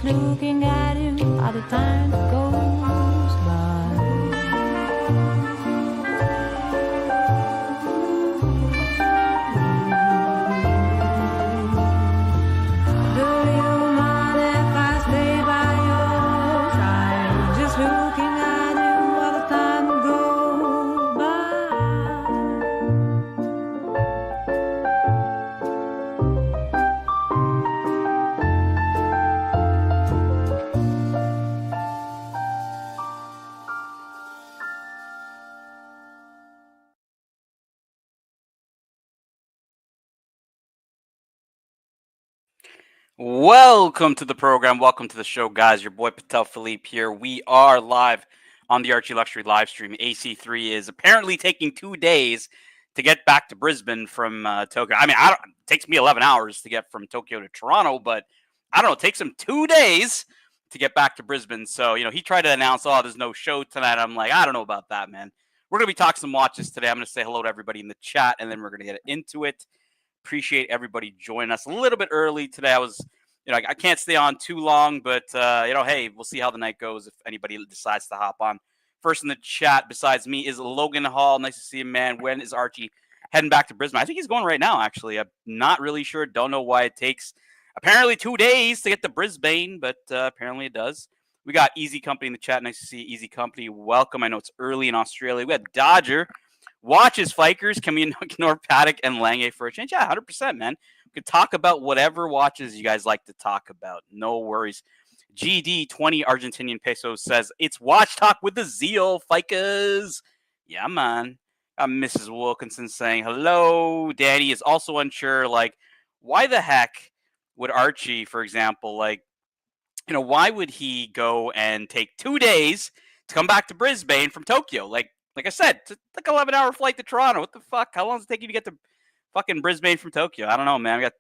just looking at him all the time goes by. Do you mind if I stay by your side, just looking at him while the time goes by? Welcome to the program. Welcome to the show, guys. Your boy Patek Philippe here. We are live on the Archie Luxury Livestream. AC3 is apparently taking 2 days to get back to Brisbane from Tokyo. I mean, it takes me 11 hours to get from Tokyo to Toronto, but I don't know. It takes him 2 days to get back to Brisbane. So, he tried to announce, there's no show tonight. I'm like, I don't know about that, man. We're going to be talking some watches today. I'm going to say hello to everybody in the chat, and then we're going to get into it. Appreciate everybody joining us a little bit early today. I can't stay on too long, but hey, we'll see how the night goes if anybody decides to hop on. First in the chat besides me is Logan Hall. Nice to see him, man. When is Archie heading back to Brisbane? I think he's going right now, actually. I'm not really sure. Don't know why it takes apparently 2 days to get to Brisbane, but apparently it does. We got Easy Company in the chat. Nice to see Easy Company. Welcome. I know it's early in Australia. We got Dodger. Watches, Fikers. Can we ignore Patek and Lange for a change? Yeah, 100%, man. We could talk about whatever watches you guys like to talk about. No worries. GD20 Argentinian pesos says, it's watch talk with the zeal, Fikers. Yeah, man. Mrs. Wilkinson saying, hello. Danny is also unsure, why the heck would Archie, for example, why would he go and take 2 days to come back to Brisbane from Tokyo? Like I said, it's like an 11-hour flight to Toronto. What the fuck? How long does it take you to get to fucking Brisbane from Tokyo? I don't know, man. We got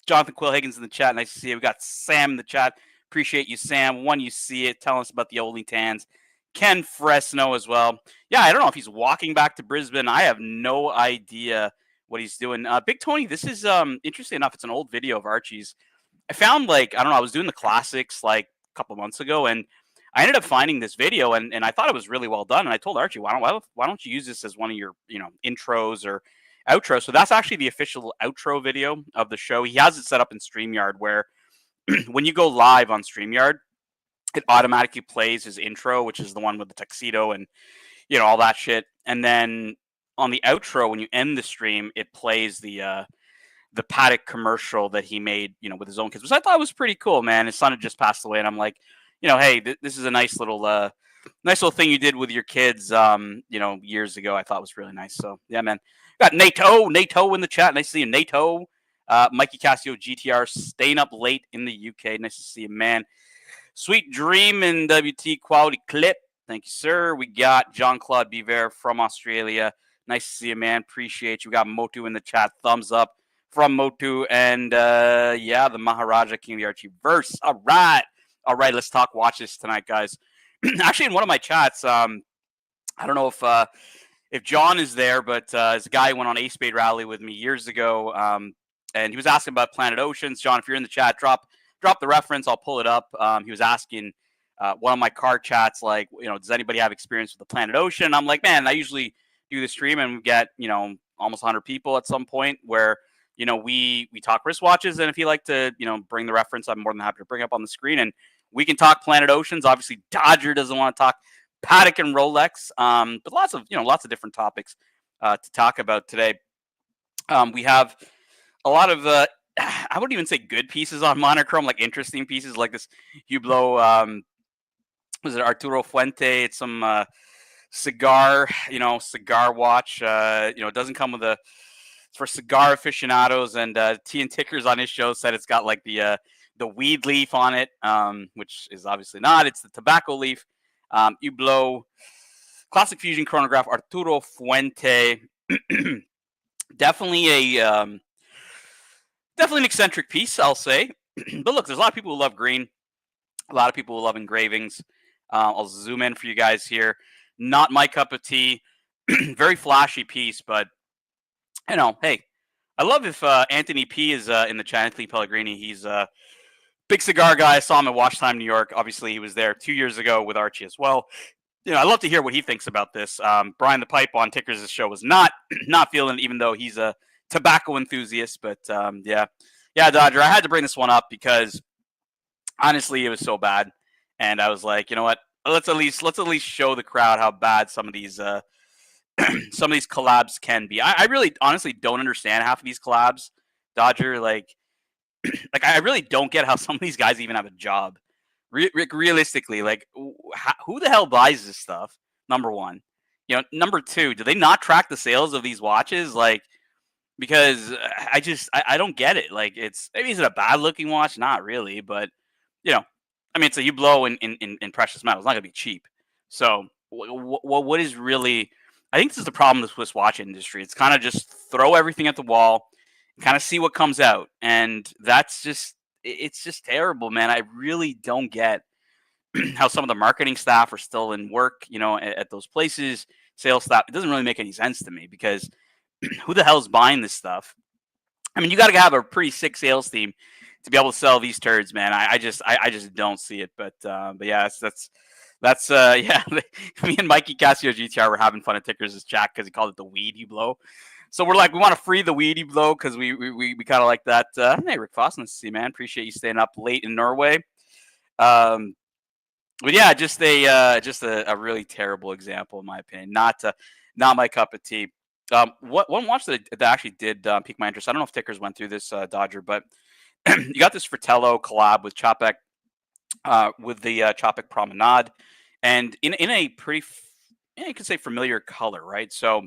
Jonathan Quill Higgins in the chat. Nice to see you. We got Sam in the chat. Appreciate you, Sam. When you see it, tell us about the Only Tans. Ken Fresno as well. Yeah, I don't know if he's walking back to Brisbane. I have no idea what he's doing. Big Tony, this is, interesting enough, it's an old video of Archie's. I found, I was doing the classics, a couple months ago, and I ended up finding this video, and I thought it was really well done. And I told Archie, why don't you use this as one of your, intros or outros? So that's actually the official outro video of the show. He has it set up in StreamYard where when you go live on StreamYard, it automatically plays his intro, which is the one with the tuxedo and, all that shit. And then on the outro, when you end the stream, it plays the Patek commercial that he made, with his own kids, which I thought was pretty cool, man. His son had just passed away, and I'm like, hey, this is a nice little thing you did with your kids, years ago. I thought was really nice. So yeah, man. Got NATO in the chat. Nice to see you, NATO. Mikey Casio GTR staying up late in the UK. Nice to see you, man. Sweet Dream and WT Quality Clip. Thank you, sir. We got Jean-Claude Biver from Australia. Nice to see you, man. Appreciate you. We got Motu in the chat. Thumbs up from Motu. And the Maharaja King of the Archieverse. All right, let's talk watches tonight, guys. Actually, in one of my chats, I don't know if John is there, but there's a guy who went on A Spade Rally with me years ago, and he was asking about Planet Oceans. John, if you're in the chat, drop the reference. I'll pull it up. He was asking one of my car chats, does anybody have experience with the Planet Ocean? I'm like, man, I usually do the stream and we get, almost 100 people at some point where, we talk wristwatches. And if you like to, bring the reference, I'm more than happy to bring up on the screen. And we can talk Planet Oceans. Obviously, Dodger doesn't want to talk Patek and Rolex, but lots of different topics to talk about today. We have a lot of, I wouldn't even say good pieces on Monochrome, like interesting pieces like this Hublot, was it Arturo Fuente? It's some cigar watch. It doesn't come with it's for cigar aficionados, and T and Tickers on his show said it's got the weed leaf on it, which is obviously not. It's the tobacco leaf. Hublot Classic Fusion Chronograph Arturo Fuente. Definitely an eccentric piece, I'll say. But look, there's a lot of people who love green. A lot of people who love engravings. I'll zoom in for you guys here. Not my cup of tea. Very flashy piece, but hey, I love if Anthony P is in the chat. Anthony Pellegrini, he's big cigar guy. I saw him at Watch Time New York. Obviously, he was there 2 years ago with Archie as well. I'd love to hear what he thinks about this. Brian the Pipe on Tickers' show was not feeling, even though he's a tobacco enthusiast. But yeah, Dodger, I had to bring this one up because honestly, it was so bad, and I was like, you know what? Let's at least show the crowd how bad some of these some of these collabs can be. I really honestly don't understand half of these collabs, Dodger. Like I really don't get how some of these guys even have a job. Realistically, like who the hell buys this stuff? Number one, number two, do they not track the sales of these watches? Like, because I don't get it. Like, maybe is it a bad looking watch? Not really, but I mean, it's a Hublot in precious metal. It's not gonna be cheap. So what is really? I think this is the problem with the Swiss watch industry. It's kind of just throw everything at the wall, kind of see what comes out, and it's just terrible, man. I really don't get how some of the marketing staff are still in work, at those places, sales staff. It doesn't really make any sense to me because who the hell's buying this stuff? I mean, you got to have a pretty sick sales team to be able to sell these turds, man. I just don't see it. But yeah, that's yeah. Me and Mikey Casio GTR were having fun at Tickers' chat because he called it the weed Hublot. So we're like, we want to free the weed Hublot because we kind of like that. Hey, Rick Foss, nice to see you, man. Appreciate you staying up late in Norway. But yeah, just a really terrible example in my opinion. Not my cup of tea. One watch that actually did pique my interest. I don't know if Tickers went through this, Dodger, but you got this Fratello collab with Czapek, with the Czapek Promenade, and in a pretty, you could say familiar color, right? So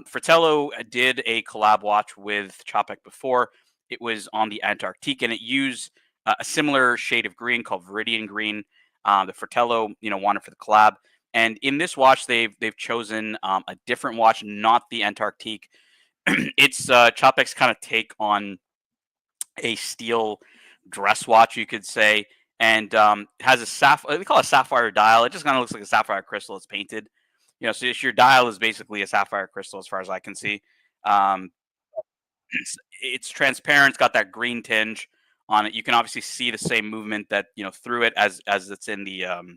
Fratello did a collab watch with Czapek before. It was on the Antarctique, and it used a similar shade of green called Viridian Green. The Fratello, wanted for the collab. And in this watch, they've chosen a different watch, not the Antarctique. It's Czapek's kind of take on a steel dress watch, you could say, and has a sapphire. They call it a sapphire dial. It just kind of looks like a sapphire crystal. It's painted. So your dial is basically a sapphire crystal, as far as I can see. It's transparent. It's got that green tinge on it. You can obviously see the same movement that through it as it's in the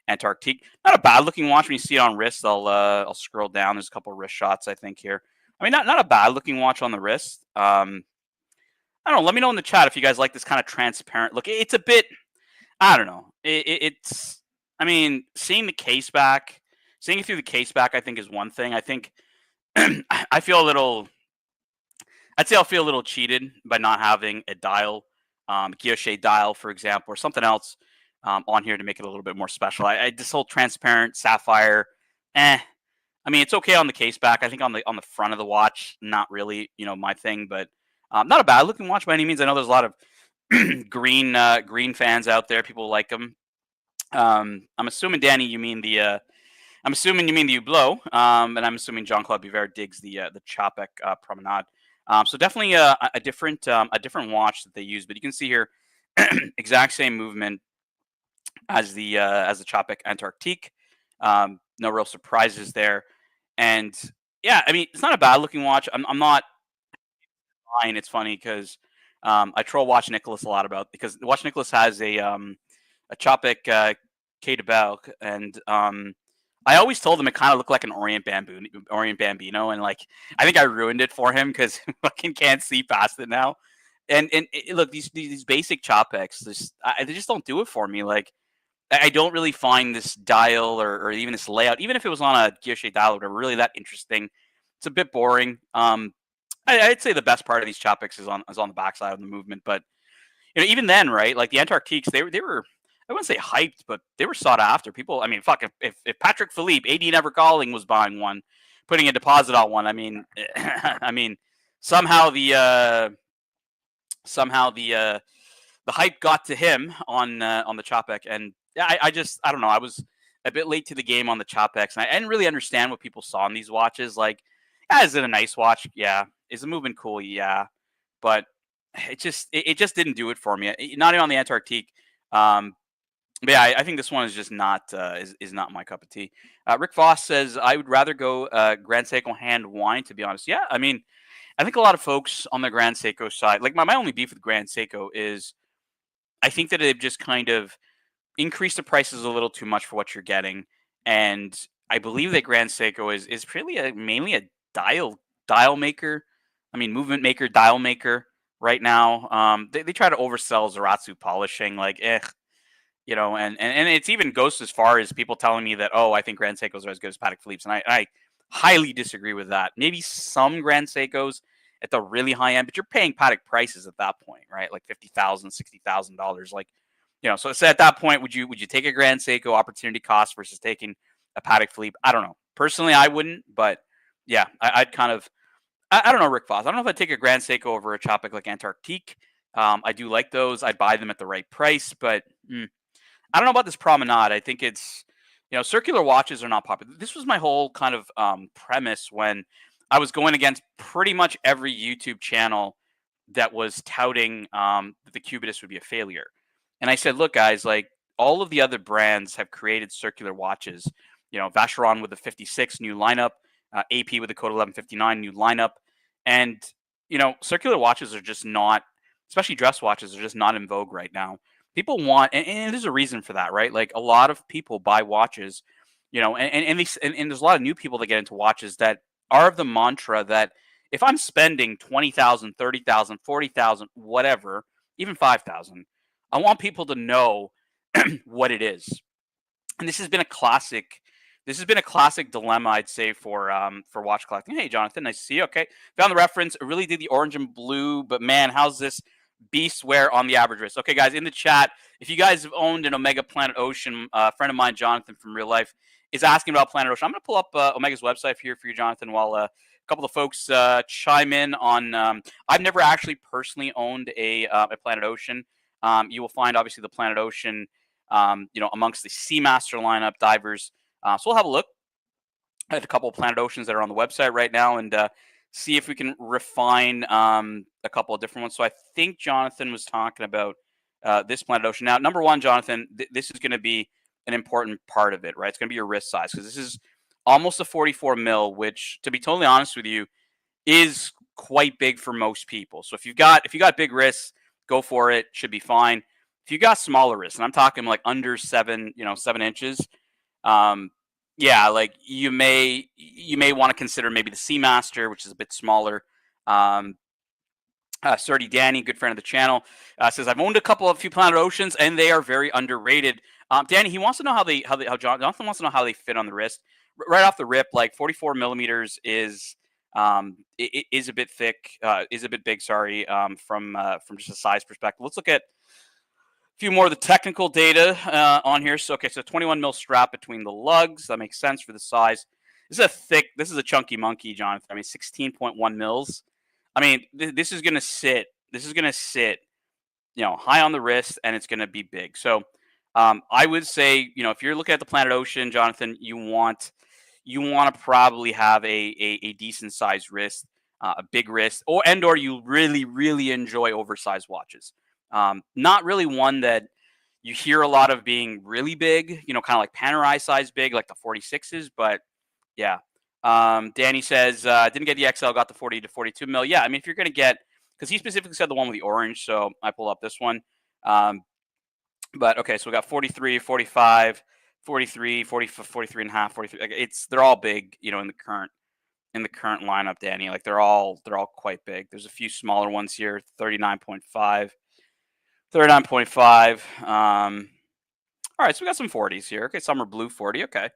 Antarctique. Not a bad looking watch when you see it on wrist. I'll scroll down. There's a couple wrist shots I think here. I mean, not a bad looking watch on the wrist. I don't know. Let me know in the chat if you guys like this kind of transparent look. It's a bit. I don't know. It's. I mean, seeing it through the case back, I think is one thing. I think I feel a little. I'd say I'll feel a little cheated by not having a dial, guilloche dial, for example, or something else on here to make it a little bit more special. This whole transparent sapphire, I mean, it's okay on the case back. I think on the front of the watch, not really, my thing, but not a bad looking watch by any means. I know there's a lot of green fans out there. People like them. I'm assuming, Danny, you mean the Hublot, and I'm assuming Jean-Claude Biver digs the Czapek Promenade. So definitely a different watch that they use, but you can see here exact same movement as the Czapek Antarctique. No real surprises there, and yeah, I mean, it's not a bad looking watch. I'm not lying. It's funny because I troll Watch Nicholas a lot because Watch Nicholas has a Czapek Quai de Belk, and I always told him it kind of looked like an Orient Bambino, and like I think I ruined it for him because fucking can't see past it now. And look, these basic Czapeks, they just don't do it for me. Like I don't really find this dial or even this layout, even if it was on a guilloche dial, or really that interesting. It's a bit boring. I'd say the best part of these Czapeks is on the backside of the movement, but even then, right? Like the Antarctiques, they were. I wouldn't say hyped, but they were sought after. People, I mean, fuck, if Patek Philippe, AD Never Calling, was buying one, putting a deposit on one, I mean, somehow the hype got to him on the Czapek, and I don't know. I was a bit late to the game on the Czapeks, and I didn't really understand what people saw in these watches. Like, is it a nice watch? Yeah. Is the movement cool? Yeah. But it just didn't do it for me. Not even on the Antarctique. But yeah, I think this one is just not is not my cup of tea. Rick Voss says I would rather go Grand Seiko hand wine, to be honest. Yeah, I mean, I think a lot of folks on the Grand Seiko side, like my only beef with Grand Seiko is I think that they've just kind of increased the prices a little too much for what you're getting. And I believe that Grand Seiko is really mainly a dial maker. I mean, movement maker, dial maker right now. They try to oversell Zaratsu polishing, like, and it's even goes as far as people telling me that, oh, I think Grand Seikos are as good as Patek Philippe's, and I highly disagree with that. Maybe some Grand Seikos at the really high end, but you're paying Patek prices at that point, right? Like $50,000, $60,000. Like, so at that point, would you take a Grand Seiko opportunity cost versus taking a Patek Philippe? I don't know. Personally, I wouldn't, but yeah, I'd kind of. I don't know, Rick Foss. I don't know if I'd take a Grand Seiko over a Czapek like Antarctique. I do like those. I'd buy them at the right price, but I don't know about this promenade. I think it's, circular watches are not popular. This was my whole kind of premise when I was going against pretty much every YouTube channel that was touting that the Cubitus would be a failure. And I said, look, guys, like all of the other brands have created circular watches. Vacheron with the 56 new lineup, AP with the Code 1159 new lineup, and circular watches are just not, especially dress watches, are just not in vogue right now. People want, and there's a reason for that, right? Like a lot of people buy watches, and there's a lot of new people that get into watches that are of the mantra that if I'm spending 20,000, 30,000, 40,000, whatever, even 5,000, I want people to know what it is. And this has been a classic dilemma, I'd say, for watch collecting. Hey, Jonathan, nice to see you. Okay, found the reference. I really did the orange and blue, but man, how's this beast wear on the average wrist? Okay, guys, in the chat, if you guys have owned an Omega Planet Ocean, a friend of mine, Jonathan from real life, is asking about Planet Ocean. I'm going to pull up Omega's website here for you, Jonathan, while a couple of folks chime in on. I've never actually personally owned a Planet Ocean. You will find obviously the Planet Ocean, amongst the Seamaster lineup divers. So we'll have a look at a couple of Planet Oceans that are on the website right now and see if we can refine a couple of different ones. So I think Jonathan was talking about this Planet Ocean. Now, number one, Jonathan, this is going to be an important part of it, right? It's going to be your wrist size because this is almost a 44 mil, which, to be totally honest with you, is quite big for most people. So if you've got big wrists, go for it. Should be fine. If you got smaller wrists, and I'm talking like under 7 inches, yeah, like you may want to consider maybe the Seamaster, which is a bit smaller. Surdy Danny, good friend of the channel, says I've owned a few Planet Oceans and they are very underrated. Danny, he wants to know how Jonathan wants to know how they fit on the wrist. Right off the rip, like 44 millimeters is is a bit thick, is a bit big. Sorry, from just a size perspective. Let's look at a few more of the technical data on here. So 21 mil strap between the lugs. That makes sense for the size. This is a chunky monkey, Jonathan. I mean, 16.1 mils. I mean, this is gonna sit. High on the wrist, and it's gonna be big. So, I would say, if you're looking at the Planet Ocean, Jonathan, you want to probably have a decent sized wrist, a big wrist, or you really, really enjoy oversized watches. Not really one that you hear a lot of being really big, kind of like Panerai size big, like the 46s. But yeah, Danny says didn't get the XL, got the 40 to 42 mil. Yeah, I mean, if you're going to get, because he specifically said the one with the orange, so I pull up this one. But okay, so we got 43, 45, 43, 40, 43 and a half, 43. Like they're all big, in the current lineup, Danny. Like they're all quite big. There's a few smaller ones here, 39.5. 39.5. All right, so we got some 40s here. Okay, summer blue 40. Okay.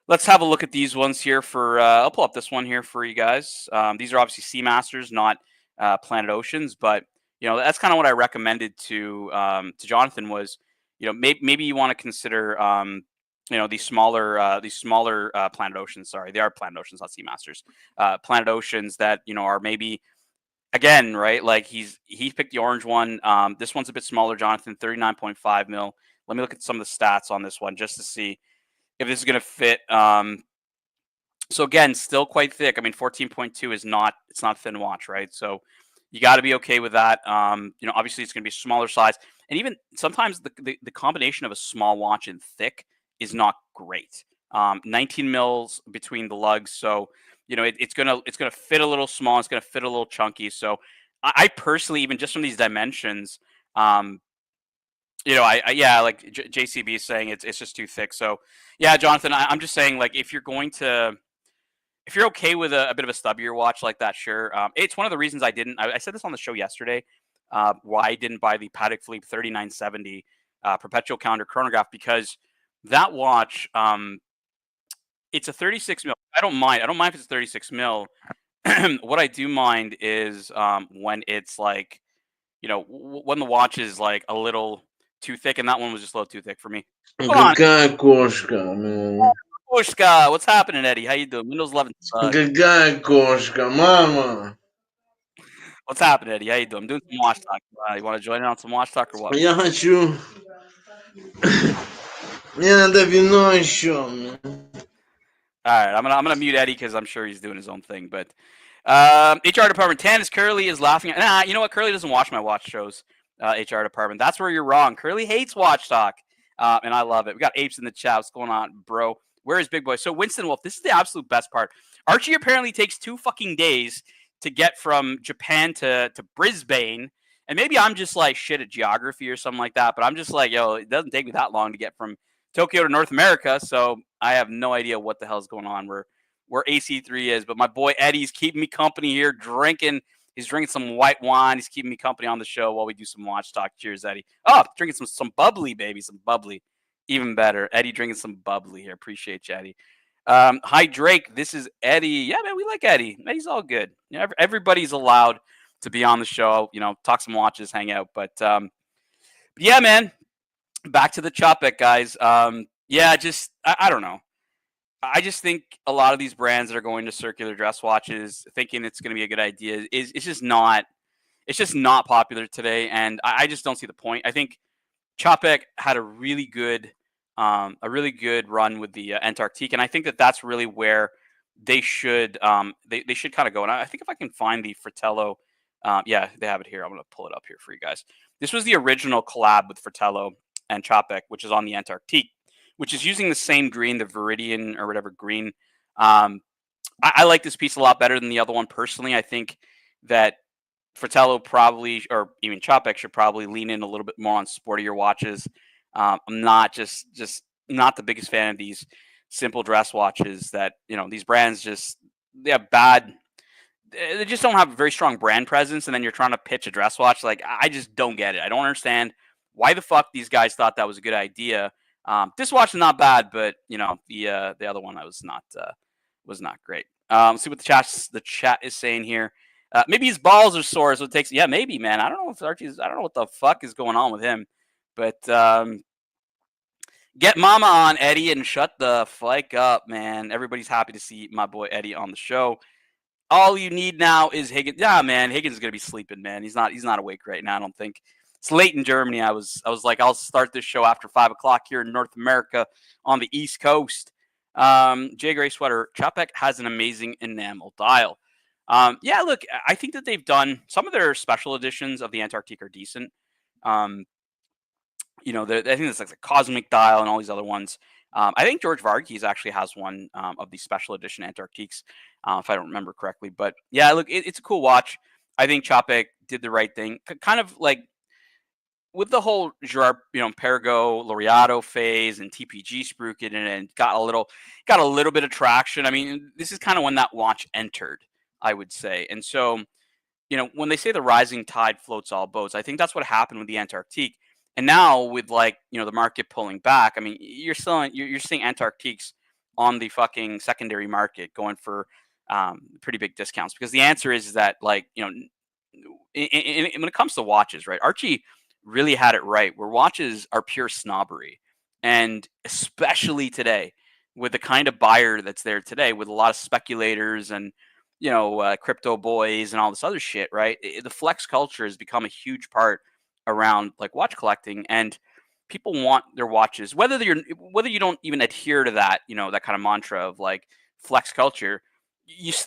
Let's have a look at these ones here for, I'll pull up this one here for you guys. These are obviously Seamasters, not Planet Oceans, but, that's kind of what I recommended to Jonathan was, maybe you want to consider, these smaller Planet Oceans. Sorry, they are Planet Oceans, not Seamasters. Planet Oceans that, are maybe, again, right? Like he picked the orange one. This one's a bit smaller, Jonathan, 39.5 mil. Let me look at some of the stats on this one just to see if this is going to fit. So again, still quite thick. I mean, 14.2 it's not a thin watch, right? So you got to be okay with that. Obviously it's going to be a smaller size, and even sometimes the combination of a small watch and thick is not great. 19 mils between the lugs, so it's gonna fit a little small. It's gonna fit a little chunky. So I personally, even just from these dimensions, yeah, like JCB is saying it's just too thick. So yeah, Jonathan, I'm just saying, like, if you're okay with a bit of a stubbier watch like that, sure. It's one of the reasons I didn't. I said this on the show yesterday. Why I didn't buy the Patek Philippe 3970 perpetual calendar chronograph, because that watch, it's a 36 mil. I don't mind. I don't mind if it's 36 mil. What I do mind is when it's like, when the watch is like a little too thick, and that one was just a little too thick for me. Hold on, Какая кошка, man. Pushka, what's happening, Eddie? How you doing? Windows 11 sucks. Какая кошка, мама. What's happening, Eddie? How you doing? I'm doing some watch talk. You want to join in on some watch talk or what? Я хочу... Мне надо вино еще, man. All right, I'm gonna mute Eddie because I'm sure he's doing his own thing. But HR department, Tannis Curly is laughing. Nah, you know what? Curly doesn't watch my watch shows. HR department, that's where you're wrong. Curly hates watch talk, and I love it. We got apes in the chat. What's going on, bro? Where is Big Boy? So Winston Wolf, this is the absolute best part. Archie apparently takes 2 fucking days to get from Japan to Brisbane. And maybe I'm just like shit at geography or something like that. But I'm just like, yo, it doesn't take me that long to get from Tokyo to North America. So I have no idea what the hell's going on where AC3 is. But my boy Eddie's keeping me company here, drinking. He's drinking some white wine. He's keeping me company on the show while we do some watch talk. Cheers, Eddie. Oh, drinking some bubbly, baby. Some bubbly. Even better. Eddie drinking some bubbly here. Appreciate you, Eddie. Hi, Drake. This is Eddie. Yeah, man, we like Eddie. Eddie's all good. Everybody's allowed to be on the show, talk some watches, hang out. But yeah, man, back to the Czapek, guys. Yeah, just, I don't know. I just think a lot of these brands that are going to circular dress watches, thinking it's going to be a good idea, it's just not popular today. And I just don't see the point. I think Czapek had a really good run with the Antarctique, and I think that's really where they should they should kind of go. And I think if I can find the Fratello, yeah, they have it here. I'm going to pull it up here for you guys. This was the original collab with Fratello and Czapek, which is on the Antarctique, which is using the same green, the Viridian or whatever green. I like this piece a lot better than the other one personally. I think that Fratello probably, or even Czapek, should probably lean in a little bit more on sportier watches. I'm not just not the biggest fan of these simple dress watches that, these brands they have bad. They just don't have a very strong brand presence. And then you're trying to pitch a dress watch. Like, I just don't get it. I don't understand why the fuck these guys thought that was a good idea. This watch is not bad, but the other one was not great. Let's see what the chat is saying here. Maybe his balls are sore, so it takes. Yeah, maybe, man. I don't know if Archie's. I don't know what the fuck is going on with him. But get mama on, Eddie, and shut the fuck up, man. Everybody's happy to see my boy Eddie on the show. All you need now is Higgins. Yeah, man, Higgins is gonna be sleeping, man. He's not awake right now. I don't think. It's late in Germany. I was like, I'll start this show after 5 o'clock here in North America on the East Coast. J Gray Sweater, Czapek has an amazing enamel dial. Yeah, look, I think that they've done some of their special editions of the Antarctique are decent. I think it's like the Cosmic Dial and all these other ones. I think George Varghese actually has one of the special edition Antarctiques, if I don't remember correctly. But yeah, look, it's a cool watch. I think Czapek did the right thing. Kind of like with the whole Girard, Perregaux Laureato phase and TPG Spruket, and got a little bit of traction. I mean, this is kind of when that watch entered, I would say. And so, when they say the rising tide floats all boats, I think that's what happened with the Antarctique. And now with the market pulling back, I mean, you're seeing Antarctiques on the fucking secondary market going for pretty big discounts, because the answer is that when it comes to watches, right? Archie really had it right, where watches are pure snobbery. And especially today, with the kind of buyer that's there today, with a lot of speculators and, crypto boys and all this other shit, right? The flex culture has become a huge part around like watch collecting, and people want their watches, whether you don't even adhere to that, that kind of mantra of like flex culture.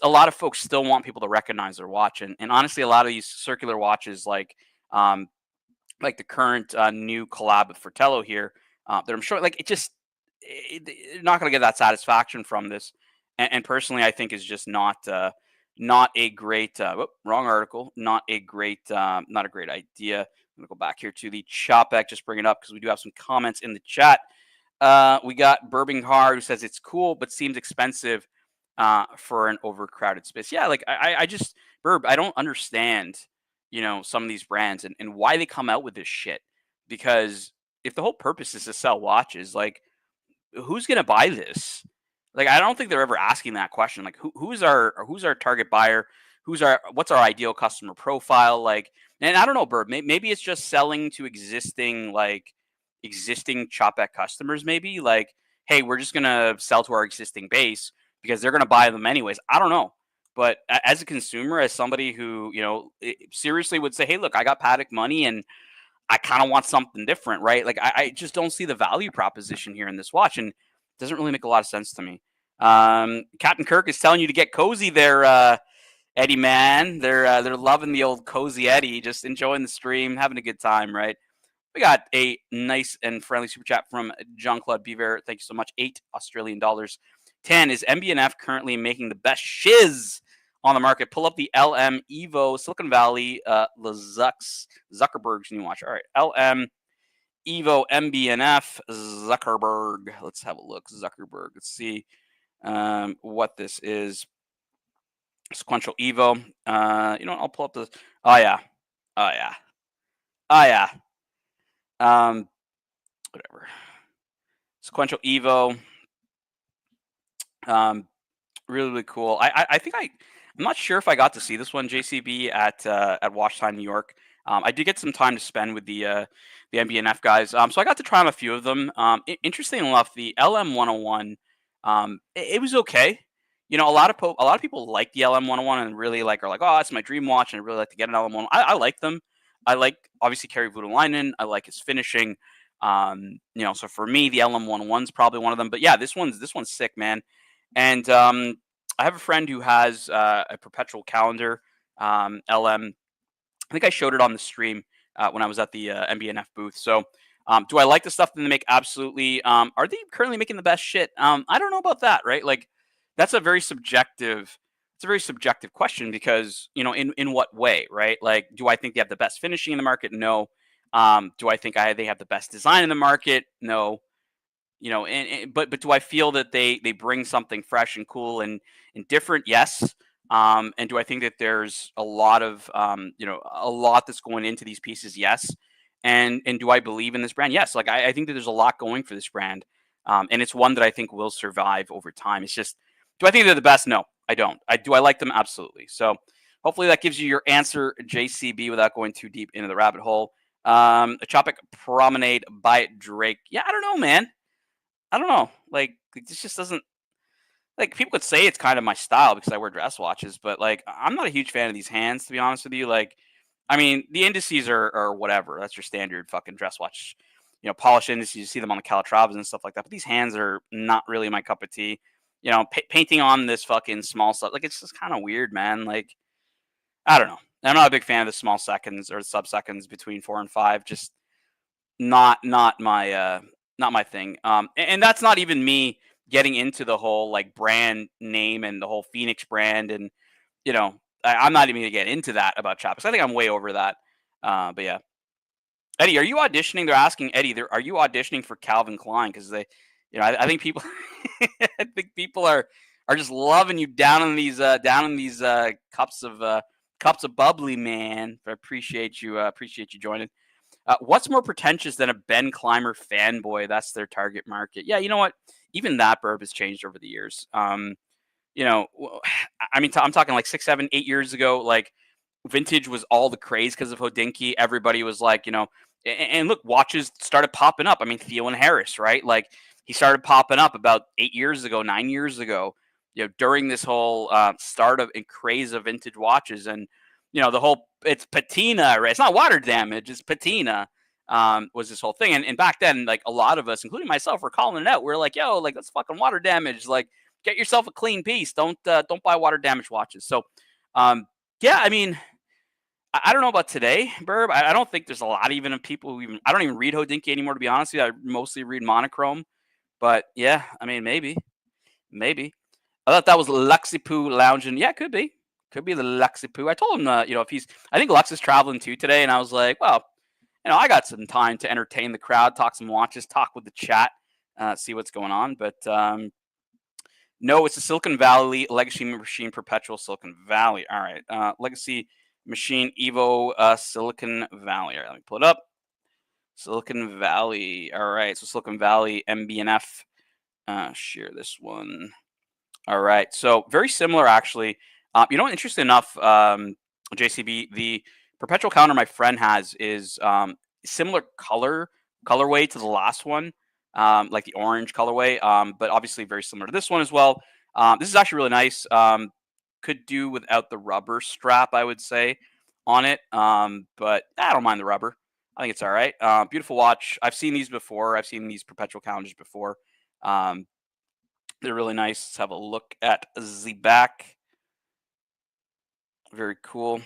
A lot of folks still want people to recognize their watch. And honestly, a lot of these circular watches, like the current new collab with Fratello here, that I'm sure, like, you're not going to get that satisfaction from this. And personally, I think is just not a great, wrong article, not a great idea. going to go back here to the Czapek, just bring it up because we do have some comments in the chat. We got Bourbon Hard who says it's cool, but seems expensive for an overcrowded space. Yeah, like I just, Burb, I don't understand, some of these brands and why they come out with this shit. Because if the whole purpose is to sell watches, like, who's going to buy this? Like, I don't think they're ever asking that question. Like, who's our target buyer? What's our ideal customer profile? Like, and I don't know, Burb, maybe it's just selling to existing Czapek customers, maybe like, hey, we're just going to sell to our existing base because they're going to buy them anyways. I don't know. But as a consumer, as somebody who, seriously would say, hey, look, I got Patek money and I kind of want something different, right? Like, I just don't see the value proposition here in this watch, and it doesn't really make a lot of sense to me. Captain Kirk is telling you to get cozy there, Eddie man. They're loving the old cozy Eddie, just enjoying the stream, having a good time, right? We got a nice and friendly super chat from Jean-Claude Beaver. Thank you so much. $8 Australian. 10 is MB&F currently making the best shiz on the market. Pull up the LM Evo Silicon Valley Zuckerberg's new watch. All right, LM Evo MB&F Zuckerberg. Let's have a look. Zuckerberg. Let's see what this is. Sequential Evo. I'll pull up this. Oh yeah. Whatever. Sequential Evo. Really cool. I think I'm not sure if I got to see this one, JCB, at Watch Time New York. I did get some time to spend with the MB&F guys. So I got to try on a few of them. Interesting enough, the LM101, it was okay. A lot of people like the LM101 and really are like, oh, that's my dream watch, and I really like to get an LM101. I like them. I like, obviously, Kari Voutilainen. I like his finishing. So for me, the LM101's probably one of them. But yeah, this one's sick, man. And I have a friend who has a perpetual calendar, LM. I think I showed it on the stream when I was at the MB&F booth. So do I like the stuff that they make? Absolutely. Are they currently making the best shit? I don't know about that, right? Like, that's a very subjective question because, in what way, right? Like, do I think they have the best finishing in the market? No. Do I think they have the best design in the market? No. But do I feel that they bring something fresh and cool and different? Yes. And do I think that there's a lot of a lot that's going into these pieces? Yes. And do I believe in this brand? Yes. Like, I think that there's a lot going for this brand, and it's one that I think will survive over time. It's just, do I think they're the best? No, I don't. Do I like them? Absolutely. So hopefully that gives you your answer, JCB, without going too deep into the rabbit hole. A Czapek Promenade by Drake. Yeah, I don't know, man. I don't know. Like, this just doesn't, like, people could say it's kind of my style because I wear dress watches, but like, I'm not a huge fan of these hands, to be honest with you. Like, I mean, the indices are whatever. That's your standard fucking dress watch, polished indices. You see them on the Calatravas and stuff like that. But these hands are not really my cup of tea. Painting on this fucking small stuff, like, it's just kind of weird, man. Like, I don't know. I'm not a big fan of the small seconds or sub seconds between 4 and 5. Just not my thing. And that's not even me getting into the whole like brand name and the whole Phoenix brand. And, I'm not even gonna get into that about Czapek. I think I'm way over that. But yeah. Eddie, are you auditioning? They're asking Eddie, are you auditioning for Calvin Klein? Because they, I think people, I think people are just loving you down in these cups of bubbly, man. I appreciate you joining. What's more pretentious than a Ben Clymer fanboy? That's their target market. Yeah, you know what? Even that burb has changed over the years. I mean, I'm talking like 6, 7, 8 years ago. Like, vintage was all the craze because of Hodinkee. Everybody was like, and look, watches started popping up. I mean, Theo and Harris, right? Like, he started popping up about 8 years ago, 9 years ago. During this whole start of and craze of vintage watches, and the whole, it's patina, right? It's not water damage, it's patina. Was this whole thing, and back then, like, a lot of us, including myself, were calling it out. We're like, yo, like, that's fucking water damage. Like, get yourself a clean piece. Don't buy water damage watches. So, yeah, I mean, I don't know about today, Burb. I don't think there's a lot even of people who I don't even read Hodinkee anymore, to be honest with you. I mostly read monochrome. But yeah, I mean, maybe. I thought that was Luxipoo lounging. Yeah, could be the Luxipoo. I told him, if I think Lux is traveling too today, and I was like, well, I got some time to entertain the crowd, talk some watches, talk with the chat, see what's going on. But no, it's a Silicon Valley Legacy Machine Perpetual Silicon Valley. All right, Legacy Machine Evo Silicon Valley. All right, let me pull it up. Silicon Valley. All right, so Silicon Valley MB&F. Share this one. All right, so very similar actually. Interesting enough, JCB, the perpetual counter my friend has is similar colorway to the last one, like the orange colorway, but obviously very similar to this one as well. This is actually really nice. Could do without the rubber strap, I would say, on it, but I don't mind the rubber. I think it's all right. Beautiful watch. I've seen these before. I've seen these perpetual counters before. They're really nice. Let's have a look at the back. Very cool.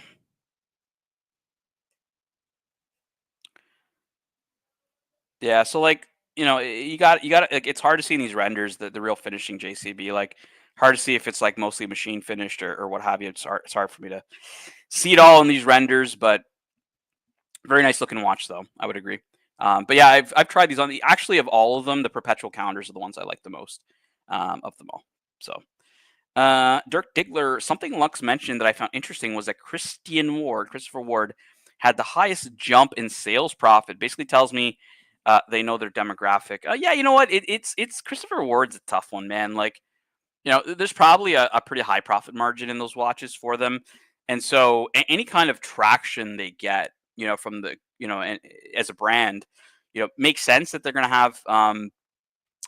Yeah, so like, you got like it's hard to see in these renders the real finishing JCB. Like hard to see if it's like mostly machine finished or what have you. It's hard for me to see it all in these renders, but very nice looking watch though. I would agree. But yeah, I've tried these on actually of all of them, the perpetual counters are the ones I like the most of them all. So Dirk Diggler, something Lux mentioned that I found interesting was that Christopher Ward, had the highest jump in sales profit. Basically tells me they know their demographic. Yeah, you know what? It's Christopher Ward's a tough one, man. Like, there's probably a pretty high profit margin in those watches for them. And so any kind of traction they get, from the, as a brand, makes sense that they're going to have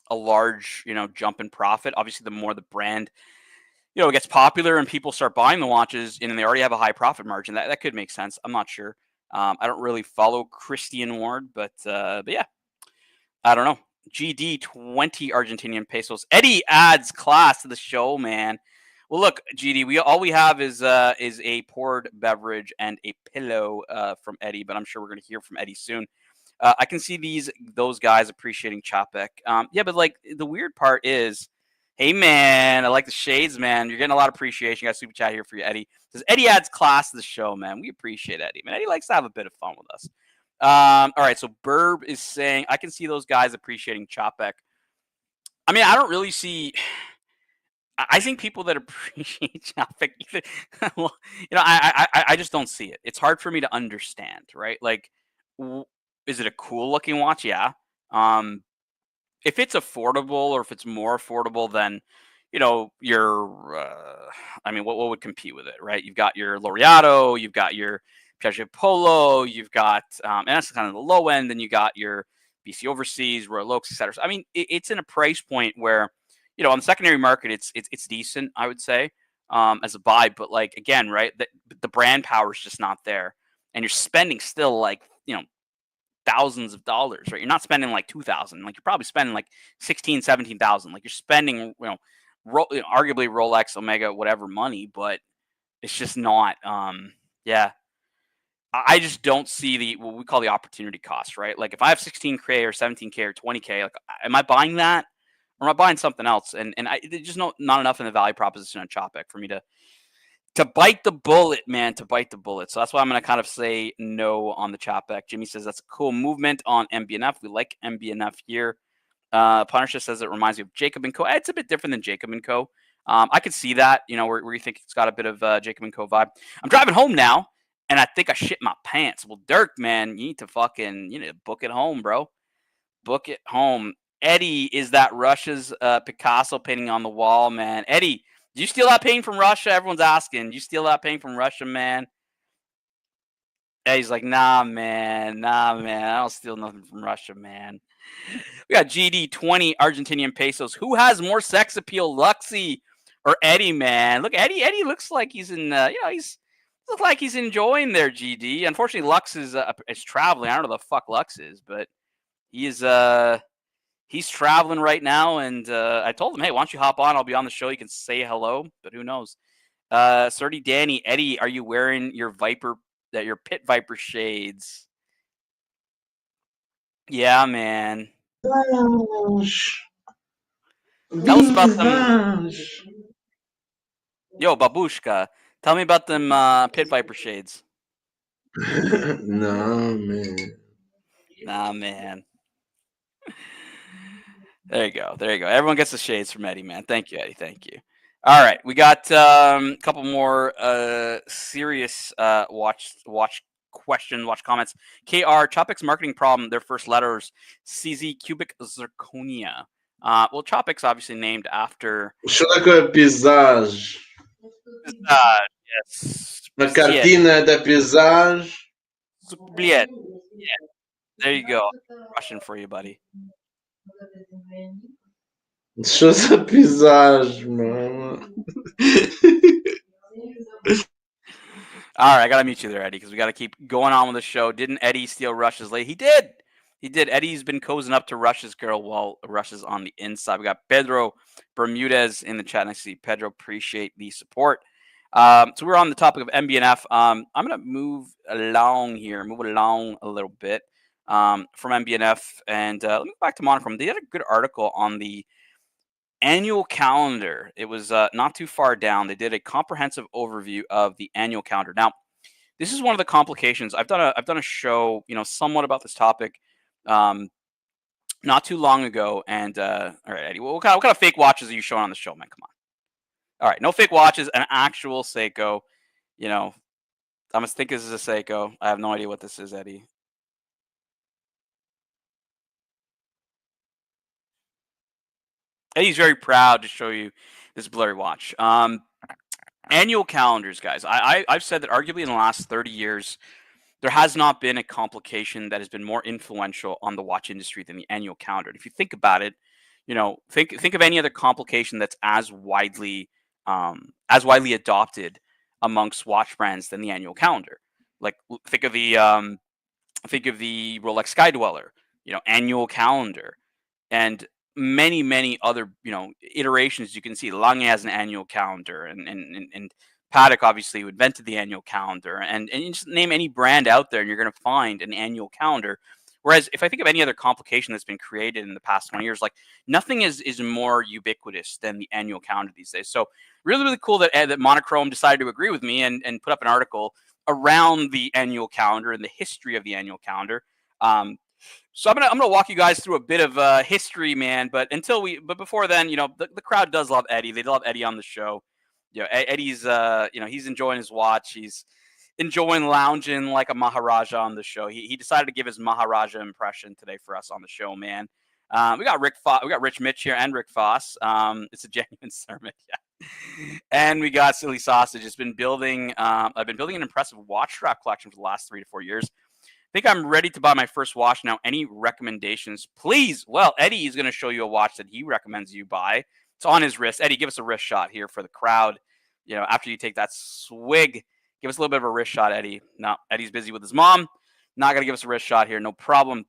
a large, jump in profit. Obviously, the more the brand, it gets popular and people start buying the watches and they already have a high profit margin, that could make sense. I'm not sure. I don't really follow Christian Ward, but yeah, I don't know. GD 20 Argentinian pesos. Eddie adds class to the show, man. Well, look, GD, all we have is a poured beverage and a pillow from Eddie, but I'm sure we're going to hear from Eddie soon. I can see those guys appreciating Czapek. Yeah, but like the weird part is, hey man, I like the shades, man. You're getting a lot of appreciation. You got super chat here for you, Eddie. Says Eddie adds class to the show, man. We appreciate Eddie, man. Eddie likes to have a bit of fun with us. All right, so Burb is saying I can see those guys appreciating Czapek. I mean, I don't really see. I think people that appreciate Czapek, well, I just don't see it. It's hard for me to understand, right? Like, is it a cool looking watch? Yeah. If it's affordable or if it's more affordable than, I mean, what would compete with it, right? You've got your Laureato, you've got your Piaget Polo, you've got, and that's kind of the low end, then you got your BC Overseas, Royal Oaks, etc. So, I mean, it's in a price point where, on the secondary market, it's decent, I would say, as a buy. But like again, right, the brand power is just not there, and you're spending still like thousands of dollars, right? You're not spending like 2,000, like you're probably spending like 16, 17,000. Like you're spending, arguably Rolex, Omega, whatever money, but it's just not. Yeah, I just don't see what we call the opportunity cost, right? Like if I have 16K or 17K or 20K, like am I buying that? Or am I buying something else? And there's just not enough in the value proposition on Czapek for me to bite the bullet, man, to bite the bullet. So that's why I'm going to kind of say no on the Czapek. Jimmy says that's a cool movement on MB&F. We like MB&F here. Punisher says it reminds me of Jacob & Co. It's a bit different than Jacob & Co. I could see that, where you think it's got a bit of Jacob & Co. vibe. I'm driving home now, and I think I shit my pants. Well, Dirk, man, you need to book it home, bro. Book it home. Eddie, is that Russia's Picasso painting on the wall, man? Eddie, did you steal that painting from Russia? Everyone's asking. Did you steal that painting from Russia, man? Eddie's like, nah, man. I don't steal nothing from Russia, man. We got GD 20 Argentinian pesos. Who has more sex appeal, Luxy or Eddie, man? Look, Eddie looks like he's in, he's looks like he's enjoying their GD. Unfortunately, Lux is traveling. I don't know who the fuck Lux is, but he is he's traveling right now, and I told him, hey, why don't you hop on? I'll be on the show. You can say hello, but who knows? Surdy Danny, Eddie, are you wearing your Pit Viper shades? Yeah, man. Tell us about them. Yo, Babushka, tell me about them Pit Viper shades. No, man. Nah, man. There you go. There you go. Everyone gets the shades from Eddie, man. Thank you, Eddie. Thank you. All right, we got a couple more serious watch comments. KR Czapek's marketing problem. Their first letters CZ cubic zirconia. Well, Czapek's obviously named after Что такое пейзаж? yes, На картина это пейзаж. Subliet. Yeah, there you go. Russian for you, buddy. Что за пейзаж, мама? All right, I gotta mute you there, Eddie, because we gotta keep going on with the show. Didn't Eddie steal Rush's lady? He did. He did. Eddie's been cozying up to Rush's girl while Rush is on the inside. We got Pedro Bermudez in the chat. Nice to see Pedro. Appreciate the support. So we're on the topic of MB&F. I'm gonna move along a little bit from MB&F, and let me go back to Monochrome. They had a good article on the annual calendar. It was not too far down. They did a comprehensive overview of the annual calendar. Now, this is one of the complications. I've done a show, somewhat about this topic, not too long ago. And all right, Eddie, what kind of fake watches are you showing on the show, man? Come on. All right, no fake watches, an actual Seiko. I'm gonna think this is a Seiko. I have no idea what this is, Eddie. Eddie's very proud to show you this blurry watch. Annual calendars, guys. I've said that arguably in the last 30 years, there has not been a complication that has been more influential on the watch industry than the annual calendar. If you think about it, think of any other complication that's as widely adopted amongst watch brands than the annual calendar. Like think of the Rolex Sky Dweller, annual calendar, and many other iterations. You can see Lange has an annual calendar, and Patek obviously who invented the annual calendar, and you just name any brand out there and you're going to find an annual calendar. Whereas if I think of any other complication that's been created in the past 20 years, like nothing is more ubiquitous than the annual calendar these days. So really cool that Monochrome decided to agree with me and put up an article around the annual calendar and the history of the annual calendar. So I'm gonna walk you guys through a bit of history, man. But before then, the crowd does love Eddie. They love Eddie on the show. Eddie's he's enjoying his watch. He's enjoying lounging like a Maharaja on the show. He decided to give his Maharaja impression today for us on the show, man. We got Rich Mitch here and Rick Foss. It's a genuine sermon, yeah. And we got Silly Sausage. I've been building an impressive watch strap collection for the last 3 to 4 years. I think I'm ready to buy my first watch now. Any recommendations, please? Well, Eddie is going to show you a watch that he recommends you buy. It's on his wrist. Eddie, give us a wrist shot here for the crowd. After you take that swig, give us a little bit of a wrist shot, Eddie. No, Eddie's busy with his mom. Not going to give us a wrist shot here. No problem.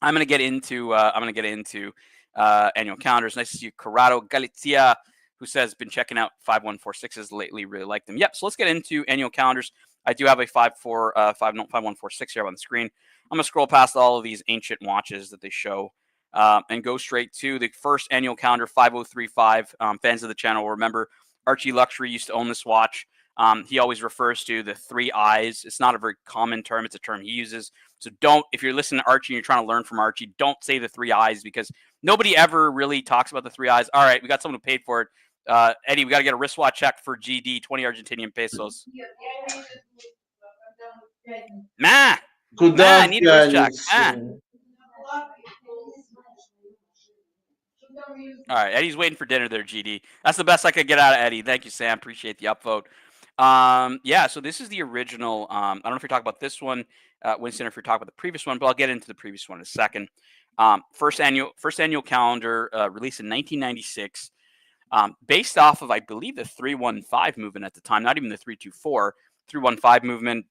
I'm going to get into annual calendars. Nice to see you, Corrado Galizia, who says been checking out 5146s lately. Really like them. Yep. So let's get into annual calendars. I do have a 5146 here on the screen. I'm gonna scroll past all of these ancient watches that they show and go straight to the first annual calendar 5035. Fans of the channel will remember Archie Luxury used to own this watch. He always refers to the 3 eyes. It's not a very common term. It's a term he uses. So if you're listening to Archie and you're trying to learn from Archie, don't say the 3 eyes because nobody ever really talks about the 3 eyes. All right, we got someone who paid for it. Eddie, we got to get a wristwatch check for GD, 20 Argentinian pesos. I need a wrist check. All right, Eddie's waiting for dinner there, GD. That's the best I could get out of Eddie. Thank you, Sam. Appreciate the upvote. So this is the original. I don't know if you're talking about this one, Winston, or if you're talking about the previous one, but I'll get into the previous one in a second. First annual calendar released in 1996. Based off of, I believe, the 315 movement at the time, not even the 324, 315 movement,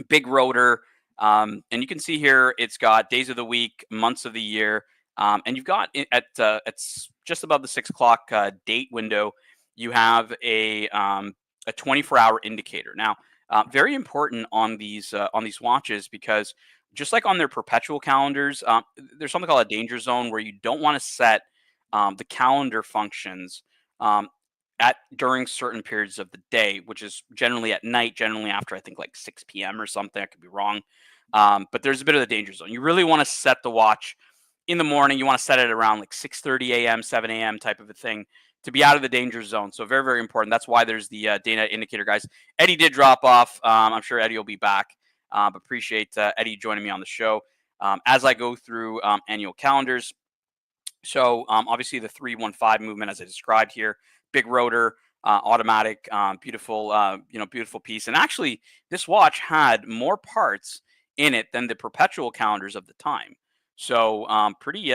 big rotor. And you can see here, it's got days of the week, months of the year. And you've got at just above the 6 o'clock date window, you have a 24-hour indicator. Now, very important on these watches because just like on their perpetual calendars, there's something called a danger zone where you don't want to set the calendar functions during certain periods of the day, which is generally at night, generally after I think like 6 p.m. or something. I could be wrong. But there's a bit of the danger zone. You really want to set the watch in the morning. You want to set it around like 6:30 a.m., 7 a.m. type of a thing to be out of the danger zone. So very, very important. That's why there's the daylight indicator, guys. Eddie did drop off. I'm sure Eddie will be back. But appreciate Eddie joining me on the show as I go through annual calendars. So obviously the 315 movement, as I described here, big rotor, automatic, beautiful, beautiful piece. And actually, this watch had more parts in it than the perpetual calendars of the time. So pretty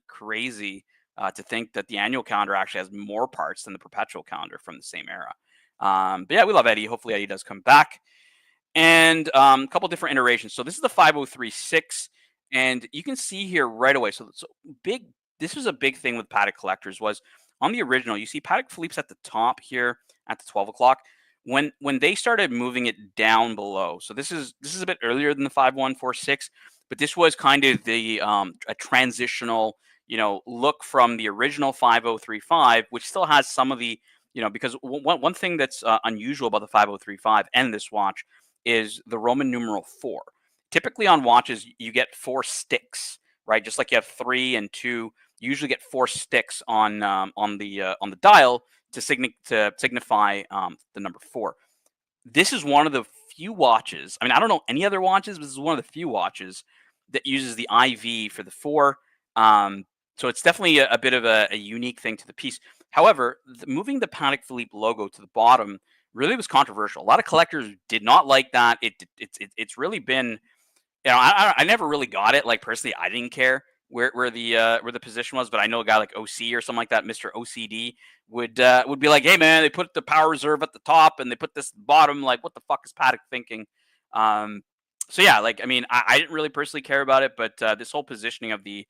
crazy to think that the annual calendar actually has more parts than the perpetual calendar from the same era. But yeah, we love Eddie. Hopefully Eddie does come back. And a couple different iterations. So this is the 5036, and you can see here right away. So big. This was a big thing with Patek collectors was on the original. You see Patek Philippe's at the top here at the 12 o'clock. When they started moving it down below. So this is a bit earlier than the 5146, but this was kind of the a transitional look from the original 5035, which still has some of the because one thing that's unusual about the 5035 and this watch is the Roman numeral 4. Typically on watches you get 4 sticks, right? Just like you have 3 and 2, you usually get 4 sticks on the dial to signify the number 4. This is one of the few watches. I mean, I don't know any other watches, but this is one of the few watches that uses the IV for the 4. So it's definitely a bit of a unique thing to the piece. However, moving the Patek Philippe logo to the bottom really was controversial. A lot of collectors did not like that. It's really been, I never really got it. Like personally, I didn't care where the position was, but I know a guy like OC or something like that, Mr. OCD, would be like, hey man, they put the power reserve at the top and they put this bottom. Like, what the fuck is Patek thinking? So yeah, like I mean, I didn't really personally care about it, but this whole positioning of the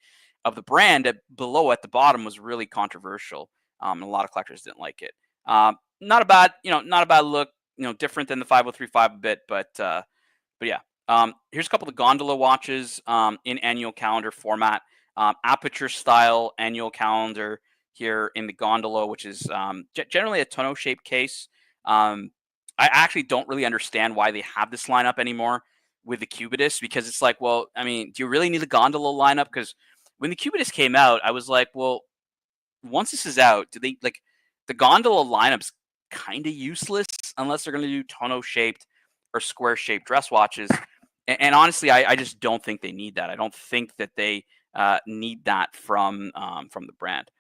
brand below at the bottom was really controversial. And a lot of collectors didn't like it. Not a bad look. Different than the 5035 a bit, but yeah. Here's a couple of gondola watches in annual calendar format. Aperture style annual calendar here in the gondola, which is generally a tonneau shaped case. I actually don't really understand why they have this lineup anymore with the Cubitus, because it's like, well, I mean, do you really need the gondola lineup? Because when the Cubitus came out, I was like, well, once this is out, do they like the gondola lineup's kind of useless unless they're going to do tonneau shaped or square shaped dress watches. And honestly, I just don't think they need that. I don't think that they need that from the brand.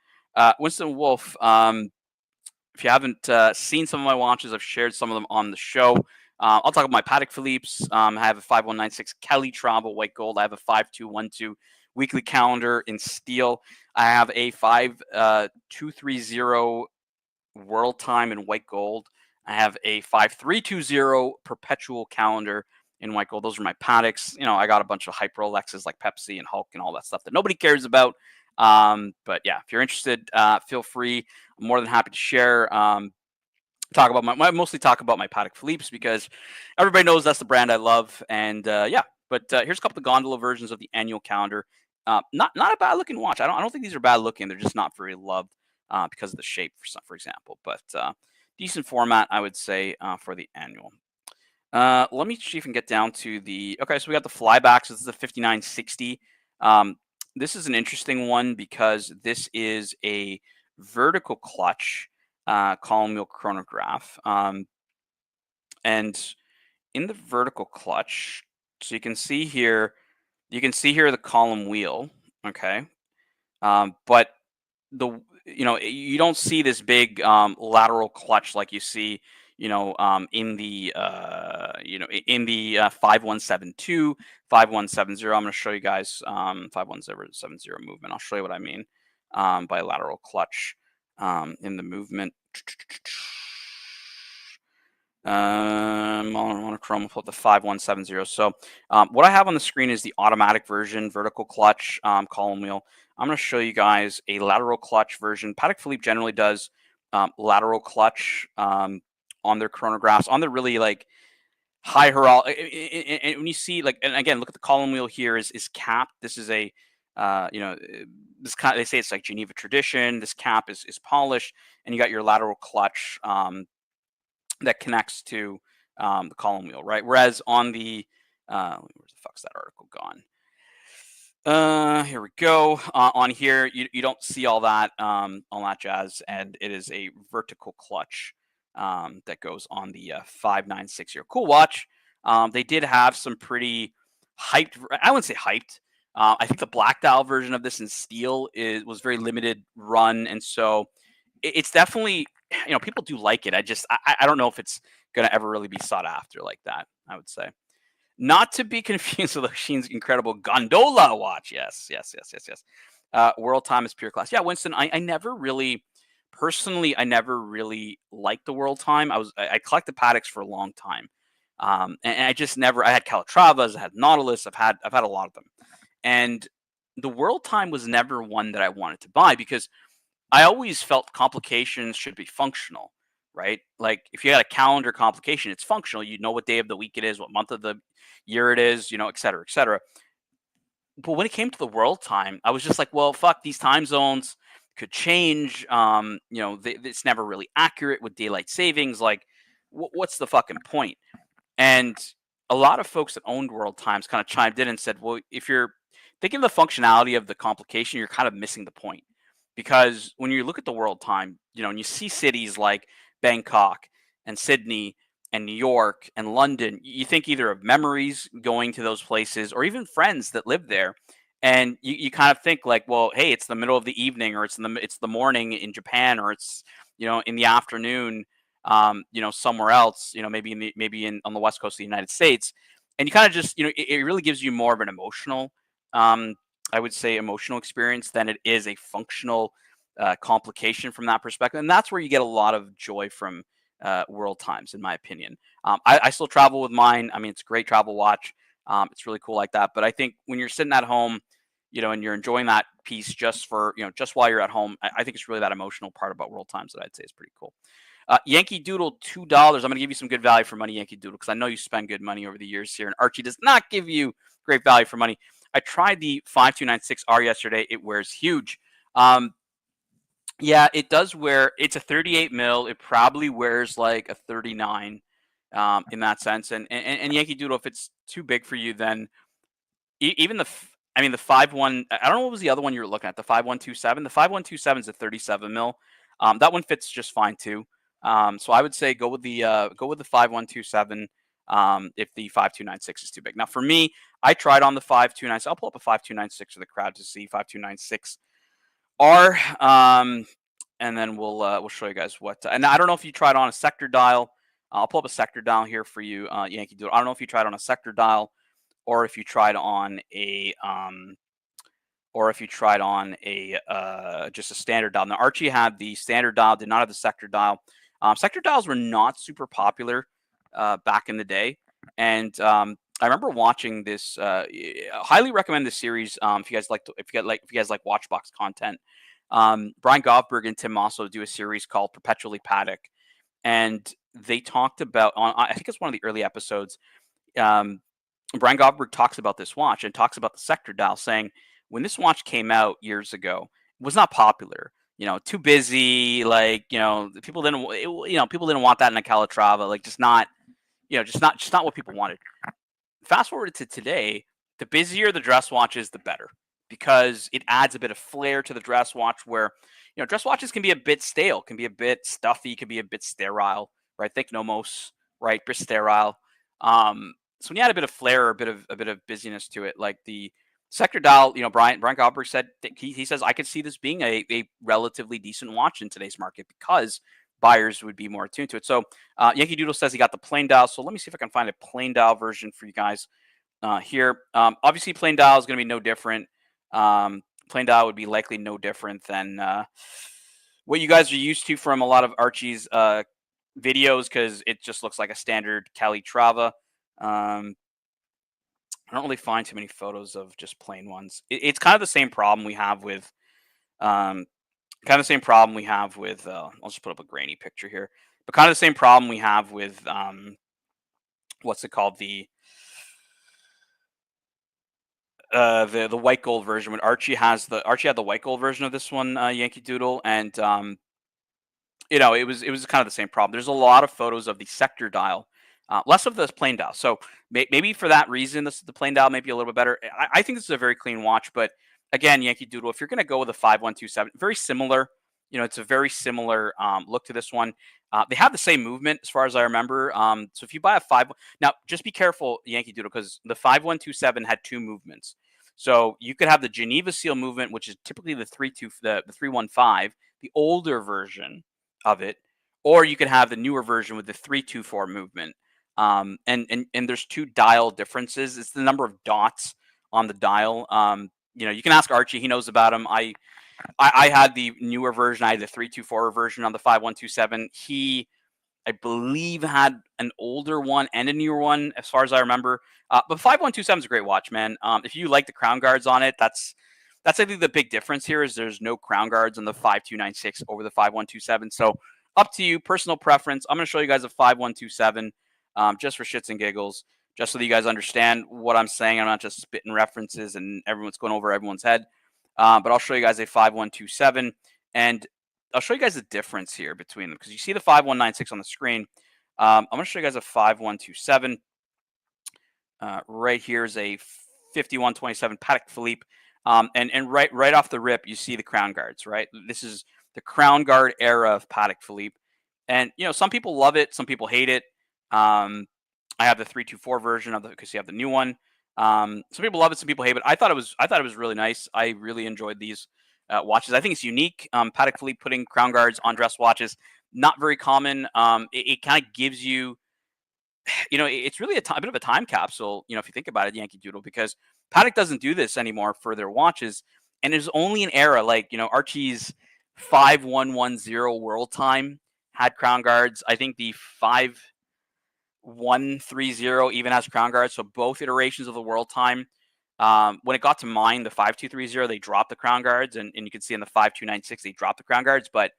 Winston Wolf, if you haven't seen some of my watches, I've shared some of them on the show. I'll talk about my Patek Philippe's. I have a 5196 Calatrava white gold. I have a 5212 weekly calendar in steel. I have a 5230 world time in white gold. I have a 5320 perpetual calendar in white gold. Those are my Pateks. I got a bunch of hyper Rolexes like Pepsi and Hulk and all that stuff that nobody cares about. But yeah, if you're interested, feel free. I'm more than happy to share. Mostly talk about my Patek Philippe's because everybody knows that's the brand I love. And yeah, but here's a couple of gondola versions of the annual calendar. Not a bad looking watch. I don't think these are bad looking. They're just not very loved because of the shape, for example. But decent format, I would say, for the annual. Let me see if we can get down to the. Okay, so we got the flybacks. This is the 5960. This is an interesting one because this is a vertical clutch column wheel chronograph. And in the vertical clutch, so you can see here the column wheel. Okay, but you don't see this big lateral clutch like you see in the 5172 5170. I'm going to show you guys 5170 movement. I'll show you what I mean by lateral clutch in the movement. Monochrome, pull up the 5170. So what I have on the screen is the automatic version, vertical clutch column wheel. I'm going to show you guys a lateral clutch version. Patek Philippe generally does lateral clutch on their chronographs, on their really like high herald. And when you see like, and again, look at the column wheel here is capped. This is a this kind. They say it's like Geneva tradition. This cap is polished, and you got your lateral clutch that connects to the column wheel, right? Whereas on the where the fuck's that article gone? Here we go. On here, you don't see all that jazz, and it is a vertical clutch that goes on the 596 here. Cool watch. They did have some pretty hyped. I wouldn't say hyped. I think the black dial version of this in steel was very limited run, and so it's definitely people do like it. I don't know if it's gonna ever really be sought after like that. I would say. Not to be confused with Oshin's incredible gondola watch. Yes. World time is pure class. Yeah, Winston, I never really, personally, I never really liked the world time. I collected Pateks for a long time. And I just never, I had Calatravas, I had Nautilus, I've had a lot of them. And the world time was never one that I wanted to buy because I always felt complications should be functional, right? Like if you had a calendar complication, it's functional. You know what day of the week it is, what month of the year it is, et cetera, et cetera. But when it came to the world time, I was just like, well, fuck, these time zones could change. It's never really accurate with daylight savings. Like, what's the fucking point? And a lot of folks that owned world times kind of chimed in and said, well, if you're thinking of the functionality of the complication, you're kind of missing the point. Because when you look at the world time, and you see cities like Bangkok and Sydney and New York and London, you think either of memories going to those places or even friends that live there. And you kind of think like, well, hey, it's the middle of the evening, or it's the morning in Japan, or it's in the afternoon, somewhere else, maybe on the west coast of the United States, and you kind of just it really gives you more of an emotional, I would say, emotional experience than it is a functional complication from that perspective, and that's where you get a lot of joy from world times, in my opinion. I still travel with mine. I mean, it's a great travel watch. It's really cool like that. But I think when you're sitting at home, and you're enjoying that piece just for, just while you're at home, I think it's really that emotional part about world times that I'd say is pretty cool. Yankee Doodle, $2. I'm going to give you some good value for money, Yankee Doodle, because I know you spend good money over the years here. And Archie does not give you great value for money. I tried the 5296R yesterday. It wears huge. Yeah, it does wear. It's a 38 mil. It probably wears like a 39 in that sense. And Yankee Doodle, if it's too big for you, then even the 5.1. I don't know what was the other one you were looking at. The 5127. The 5127 is a 37 mil. That one fits just fine too. So I would say go with the 5127. If the 5296 is too big. Now for me, I tried on the 5296. I'll pull up a 5296 for the crowd to see 5296. And then we'll show you guys what. And I don't know if you tried on a sector dial. I'll pull up a sector dial here for you, Yankee Doodle. I don't know if you tried on a sector dial, or if you tried on a just a standard dial. Now Archie had the standard dial, did not have the sector dial. Sector dials were not super popular back in the day, and I remember watching this. I highly recommend this series if you guys like Watchbox content. Brian Goffberg and Tim Mosso do a series called Perpetually Patek, and they talked about I think it's one of the early episodes. Brian Goffberg talks about this watch and talks about the sector dial, saying when this watch came out years ago, it was not popular. Too busy. Like people didn't want that in a Calatrava. Like just not what people wanted. Fast forward to today, the busier the dress watch is, the better, because it adds a bit of flair to the dress watch where, dress watches can be a bit stale, can be a bit stuffy, can be a bit sterile, right? Think Nomos, right? Bit sterile. So when you add a bit of flair or a bit of busyness to it, like the sector dial, Brian Goldberg said, he says, I could see this being a relatively decent watch in today's market because buyers would be more attuned to it. So Yankee Doodle says he got the plain dial. So let me see if I can find a plain dial version for you guys here. Obviously, plain dial is going to be no different. Plain dial would be likely no different than what you guys are used to from a lot of Archie's videos, because it just looks like a standard Calatrava. I don't really find too many photos of just plain ones. It's kind of the same problem we have with I'll just put up a grainy picture here, but kind of the same problem we have with what's it called, the the white gold version when Archie had the white gold version of this one, Yankee Doodle, and it was kind of the same problem. There's a lot of photos of the sector dial, less of the plain dial. So maybe for that reason, the plain dial may be a little bit better. I think this is a very clean watch, but again, Yankee Doodle, if you're going to go with a 5127, very similar. It's a very similar look to this one. They have the same movement as far as I remember. So if you buy a now just be careful, Yankee Doodle, because the 5127 had two movements. So you could have the Geneva seal movement, which is typically the 315, the older version of it, or you could have the newer version with the 324 movement. And there's two dial differences. It's the number of dots on the dial. You can ask Archie; he knows about them. I had the newer version. I had the 324 version on the 5127. He, I believe, had an older one and a newer one, as far as I remember. But 5127 is a great watch, man. If you like the crown guards on it, that's I think the big difference here is there's no crown guards on the 5296 over the 5127. So up to you, personal preference. I'm going to show you guys a 5127 just for shits and giggles, just so that you guys understand what I'm saying. I'm not just spitting references and everyone's going over everyone's head. But I'll show you guys a 5127, and I'll show you guys the difference here between them, because you see the 5196 on the screen. I'm going to show you guys a 5127. Right here is a 5127 Patek Philippe. And right off the rip, you see the crown guards, right? This is the crown guard era of Patek Philippe. And, some people love it. Some people hate it. I have the 324 version of because you have the new one. Some people love it. Some people hate it. I thought it was really nice. I really enjoyed these watches. I think it's unique. Patek Philippe putting crown guards on dress watches, not very common. It kind of gives you, it's really a bit of a time capsule, if you think about it, Yankee Doodle, because Patek doesn't do this anymore for their watches. And there's only an era like, Archie's 5110 World Time had crown guards. I think the 5130 even has crown guards. So both iterations of the World Time. When it got to mine, the 5230, they dropped the crown guards, and you can see in the 5296 they dropped the crown guards. But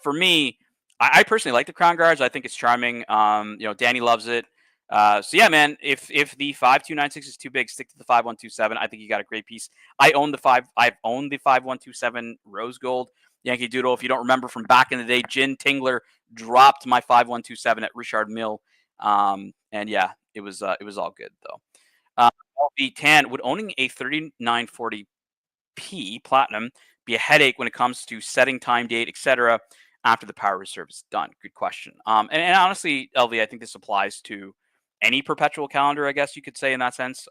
for me, I personally like the crown guards. I think it's charming. Danny loves it. So yeah, man. If the 5296 is too big, stick to the 5127. I think you got a great piece. I've owned the 5127 rose gold Yankee Doodle. If you don't remember from back in the day, Jin Tingler dropped my 5127 at Richard Mille. And yeah, it was all good though. LV Tan, would owning a 3940p Platinum be a headache when it comes to setting time, date, etc. after the power reserve is done? Good question. And honestly, LV, I think this applies to any perpetual calendar, I guess you could say in that sense.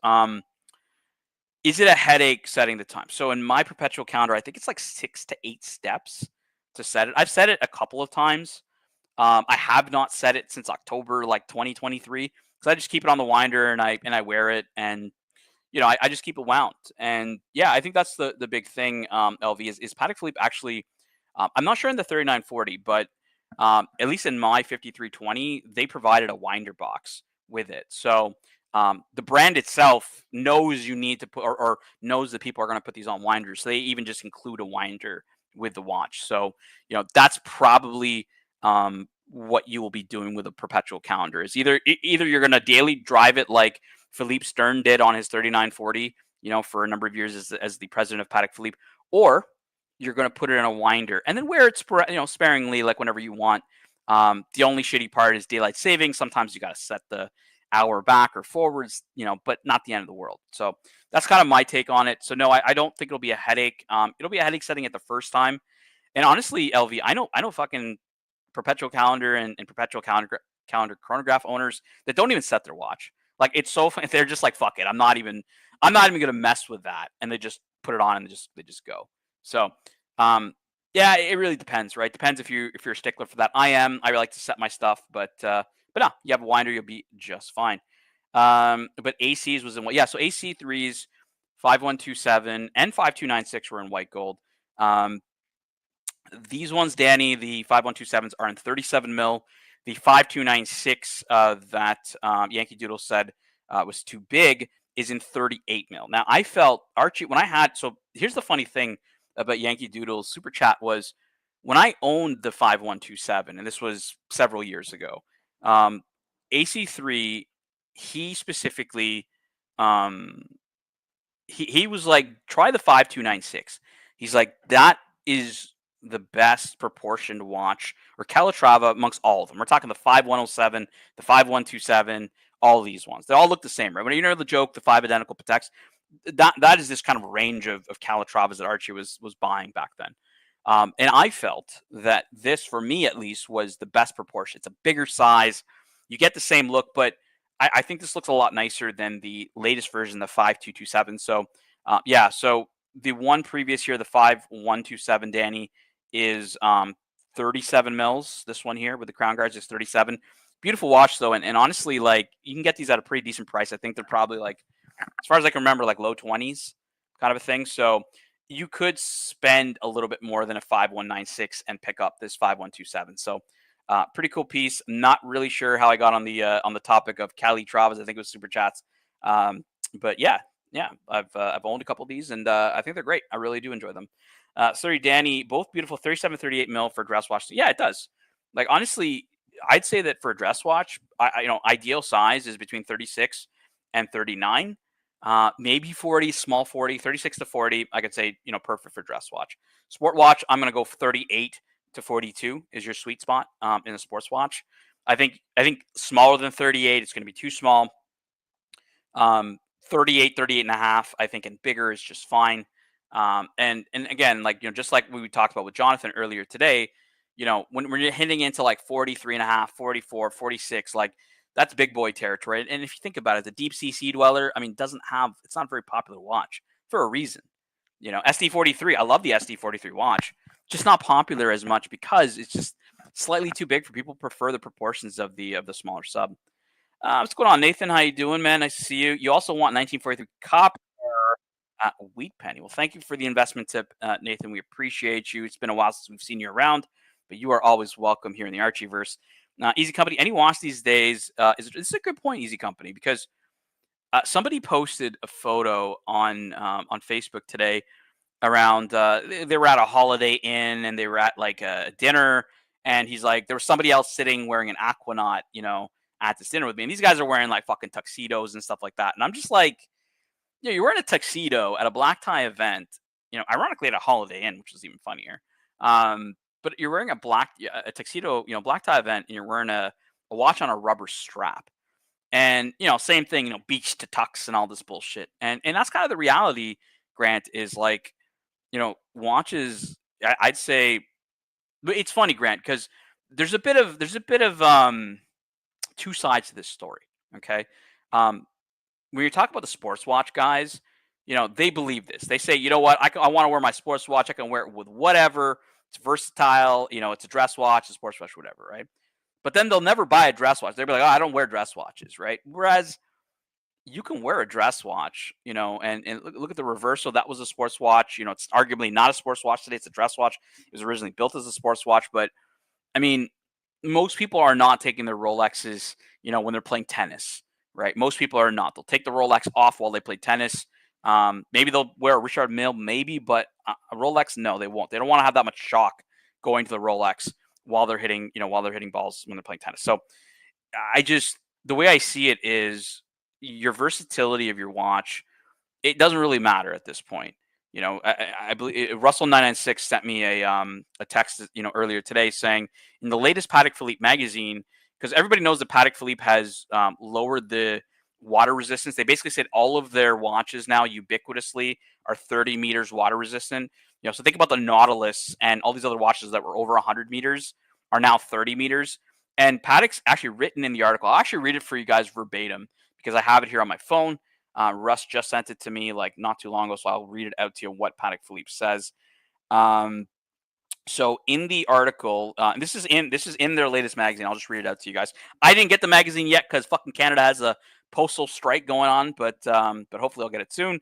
Is it a headache setting the time? So in my perpetual calendar, I think it's like 6 to 8 steps to set it. I've set it a couple of times. I have not set it since October, 2023, because I just keep it on the winder and I wear it, and I just keep it wound. And yeah, I think that's the big thing. LV is Patek Philippe actually. I'm not sure in the 3940, but at least in my 5320, they provided a winder box with it. So the brand itself knows you need to put, or knows that people are going to put these on winders. So they even just include a winder with the watch. So that's probably what you will be doing with a perpetual calendar. Is either you're going to daily drive it like Philippe Stern did on his 3940, for a number of years as the president of Patek Philippe, or you're going to put it in a winder and then wear it sparingly, like whenever you want. The only shitty part is daylight saving. Sometimes you got to set the hour back or forwards, but not the end of the world. So that's kind of my take on it. So no, I don't think it'll be a headache. It'll be a headache setting it the first time. And honestly, LV, I know fucking perpetual calendar and perpetual calendar chronograph owners that don't even set their watch. Like, it's so funny. They're just like, fuck it. I'm not even going to mess with that. And they just put it on and they just go. So, yeah, it really depends, right? Depends if you're a stickler for that. I really like to set my stuff, but no, you have a winder, you'll be just fine. But ACs was in what? Yeah, so AC3s, 5127 and 5296 were in white gold. These ones, Danny, the 5127s are in 37 mil. The 5296 that Yankee Doodle said was too big is in 38 mil. Now, I felt, Archie, so here's the funny thing about Yankee Doodle's super chat was, when I owned the 5127, and this was several years ago, AC3, he specifically he was like, try the 5296. He's like, that is the best proportioned watch or Calatrava amongst all of them. We're talking the 5107, the 5127, all these ones. They all look the same, right? When you know the joke, the five identical Pateks, that is this kind of range of Calatravas that Archie was buying back then. And I felt that this, for me at least, was the best proportion. It's a bigger size. You get the same look, but I think this looks a lot nicer than the latest version, the 5227. So, yeah. So the one previous year, the 5127, Danny, is 37 mils. This one here with the crown guards is 37. Beautiful watch though, and honestly, like you can get these at a pretty decent price. I think they're probably like, as far as I can remember, like low 20s kind of a thing. So you could spend a little bit more than a 5196 and pick up this 5127. So pretty cool piece. Not really sure how I got on the topic of Calitravas. I think it was super chats. But yeah, I've owned a couple of these and I think they're great. I really do enjoy them. Sorry, Danny, both beautiful 37, 38 mil for dress watch. Yeah, it does. Like honestly, I'd say that for a dress watch, ideal size is between 36 and 39. Maybe 40, small 40, 36 to 40. I could say, perfect for dress watch. Sport watch, I'm going to go 38 to 42 is your sweet spot in a sports watch. I think smaller than 38, it's going to be too small. 38, 38 and a half, I think, and bigger is just fine. And again, like, just like we talked about with Jonathan earlier today, when you're hitting into like 43 and a half, 44, 46, like that's big boy territory. And if you think about it, the deep sea dweller, I mean, it's not a very popular watch for a reason. SD43, I love the SD43 watch, just not popular as much because it's just slightly too big for people who prefer the proportions of the smaller sub. What's going on, Nathan? How you doing, man? Nice to see you. You also want 1943 copper wheat penny. Well, thank you for the investment tip, Nathan. We appreciate you. It's been a while since we've seen you around, but you are always welcome here in the Archieverse. Easy Company, any watch these days? This is a good point, Easy Company, because somebody posted a photo on Facebook today around they were at a Holiday Inn and they were at like a dinner, and he's like, there was somebody else sitting wearing an Aquanaut, at this dinner with me, and these guys are wearing like fucking tuxedos and stuff like that, and I'm just like, you're wearing a tuxedo at a black tie event, ironically at a Holiday Inn, which is even funnier. But you're wearing a tuxedo, black tie event, and you're wearing a watch on a rubber strap. And, same thing, beach to tux and all this bullshit. And that's kind of the reality, Grant, is like, watches, I'd say, it's funny, Grant, because there's a bit of two sides to this story. Okay. When you talk about the sports watch guys, they believe this. They say, you know what, I want to wear my sports watch. I can wear it with whatever. It's versatile. It's a dress watch, a sports watch, whatever, right? But then they'll never buy a dress watch. They'll be like, oh, I don't wear dress watches, right? Whereas you can wear a dress watch, and look at the reversal. That was a sports watch. It's arguably not a sports watch today. It's a dress watch. It was originally built as a sports watch. But, I mean, most people are not taking their Rolexes, when they're playing tennis, right? Most people are not. They'll take the Rolex off while they play tennis. Maybe they'll wear a Richard Mille, maybe, but a Rolex, no, they won't. They don't want to have that much shock going to the Rolex while they're hitting balls when they're playing tennis. So the way I see it is your versatility of your watch, it doesn't really matter at this point. I believe Russell 996 sent me a text, earlier today saying in the latest Patek Philippe magazine, because everybody knows that Patek Philippe has lowered the water resistance. They basically said all of their watches now ubiquitously are 30 meters water resistant. So think about the Nautilus and all these other watches that were over 100 meters are now 30 meters. And Patek's actually written in the article. I'll actually read it for you guys verbatim because I have it here on my phone. Russ just sent it to me like not too long ago, so I'll read it out to you what Patek Philippe says. So in the article, this is in their latest magazine. I'll just read it out to you guys. I didn't get the magazine yet because fucking Canada has a postal strike going on, but hopefully I'll get it soon.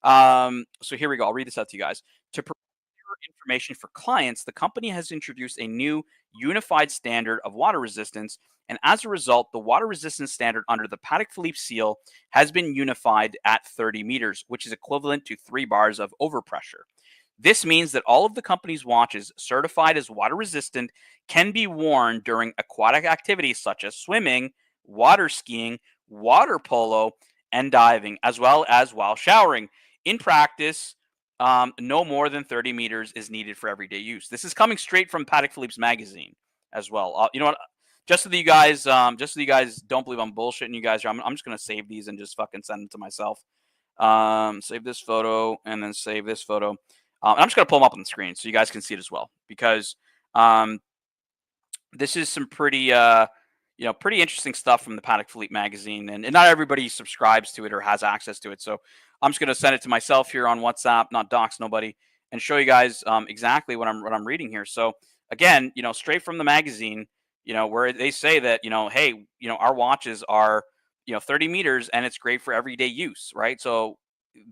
So here we go. I'll read this out to you guys. To provide information for clients, the company has introduced a new unified standard of water resistance, and as a result, the water resistance standard under the Patek Philippe seal has been unified at 30 meters, which is equivalent to 3 bars of overpressure. This means that all of the company's watches certified as water resistant can be worn during aquatic activities such as swimming, water skiing, water polo, and diving, as well as while showering. in practice, no more than 30 meters is needed for everyday use. This is coming straight from Patek Philippe's magazine as well. You know what? Just so that you guys don't believe I'm bullshitting you guys, I'm just gonna save these and just fucking send them to myself. Save this photo and then save this photo. And I'm just gonna pull them up on the screen so you guys can see it as well, because this is some pretty pretty interesting stuff from the Patek Philippe magazine, and not everybody subscribes to it or has access to it. So I'm just gonna send it to myself here on WhatsApp, not dox nobody, and show you guys exactly what I'm reading here. So again, straight from the magazine, where they say that, hey, our watches are 30 meters and it's great for everyday use, right? So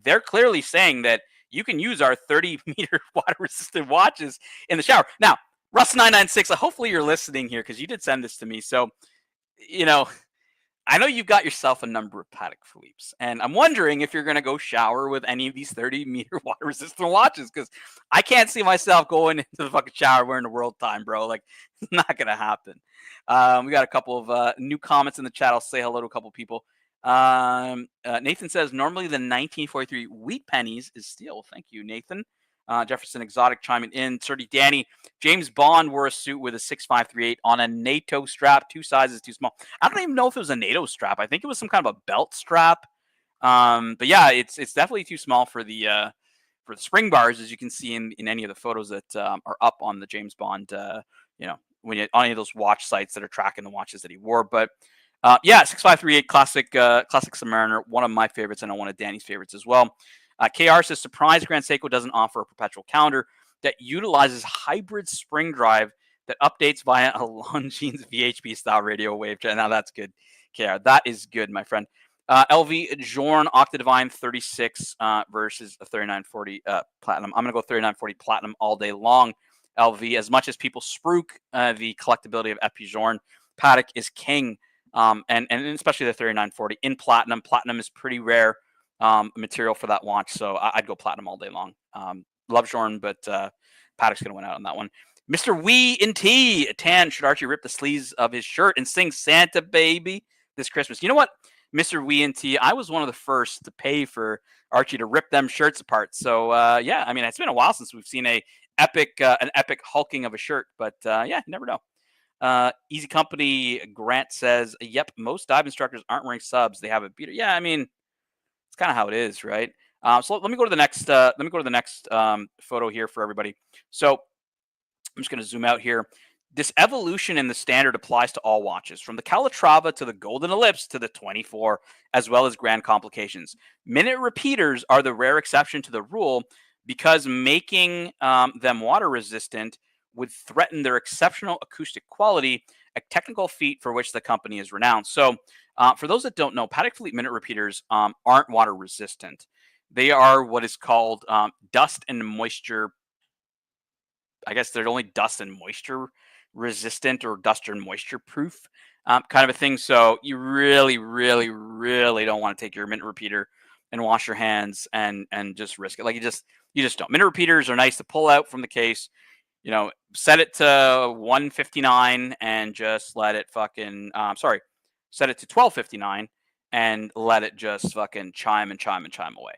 they're clearly saying that you can use our 30 meter water resistant watches in the shower. Now, Russ996, hopefully you're listening here, because you did send this to me. So, I know you've got yourself a number of Patek Philippe's, and I'm wondering if you're going to go shower with any of these 30 meter water resistant watches, because I can't see myself going into the fucking shower wearing the world time, bro. Like, it's not going to happen. We got a couple of new comments in the chat. I'll say hello to a couple of people. Nathan says, normally the 1943 wheat pennies is steel. Thank you, Nathan. Jefferson Exotic chiming in. Surdy Danny, James Bond wore a suit with a 6538 on a NATO strap, 2 sizes too small. I don't even know if it was a NATO strap. I think it was some kind of a belt strap. But yeah, it's definitely too small for the spring bars, as you can see in any of the photos that are up on the James Bond, when you on any of those watch sites that are tracking the watches that he wore. But yeah, 6538 classic Submariner, one of my favorites, and one of Danny's favorites as well. KR says, surprise, Grand Seiko doesn't offer a perpetual calendar that utilizes hybrid spring drive that updates via a Longines VHP style radio wave. Now that's good, KR. That is good, my friend. LV Jorn Octadivine 36 versus a 3940 Platinum. I'm going to go 3940 Platinum all day long. LV, as much as people spruik the collectability of FP Jorn, Patek is king, and especially the 3940 in Platinum. Platinum is pretty rare material for that watch, so I'd go Platinum all day long. Love Jorn, but Patek's going to win out on that one. Mr. Wee in T, Tan, should Archie rip the sleeves of his shirt and sing Santa Baby this Christmas? You know what, Mr. Wee in T, I was one of the first to pay for Archie to rip them shirts apart. So yeah, I mean, it's been a while since we've seen an epic hulking of a shirt, but yeah, you never know. Easy Company Grant says, yep, most dive instructors aren't wearing subs. They have a beater. Yeah, I mean, it's kind of how it is, right? So let me go to the next. Photo here for everybody. So I'm just going to zoom out here. This evolution in the standard applies to all watches, from the Calatrava to the Golden Ellipse to the 24, as well as Grand Complications. Minute repeaters are the rare exception to the rule, because making them water resistant would threaten their exceptional acoustic quality, a technical feat for which the company is renowned. So for those that don't know, Patek Philippe minute repeaters aren't water resistant. They are what is called dust and moisture. I guess they're only dust and moisture resistant, or dust and moisture proof kind of a thing. So you really, really, really don't want to take your minute repeater and wash your hands and just risk it. Like you just don't. Minute repeaters are nice to pull out from the case. Set it to 159 and just let it fucking. Set it to 1259 and let it just fucking chime away.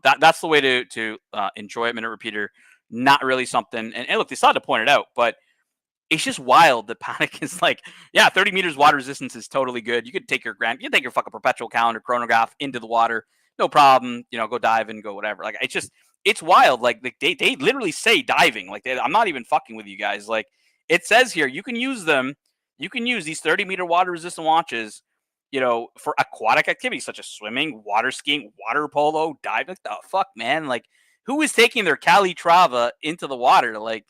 That's the way to enjoy it. Minute repeater, not really something. And look, they started to point it out, but it's just wild that Patek is like, yeah, 30 meters water resistance is totally good. You could take your fucking perpetual calendar chronograph into the water, no problem. Go dive and go whatever. Like it's wild. Like they literally say diving. Like I'm not even fucking with you guys. Like it says here, you can use them. You can use these 30-meter water-resistant watches, for aquatic activities such as swimming, water skiing, water polo, diving. What the fuck, man? Like, who is taking their Calatrava into the water? Like,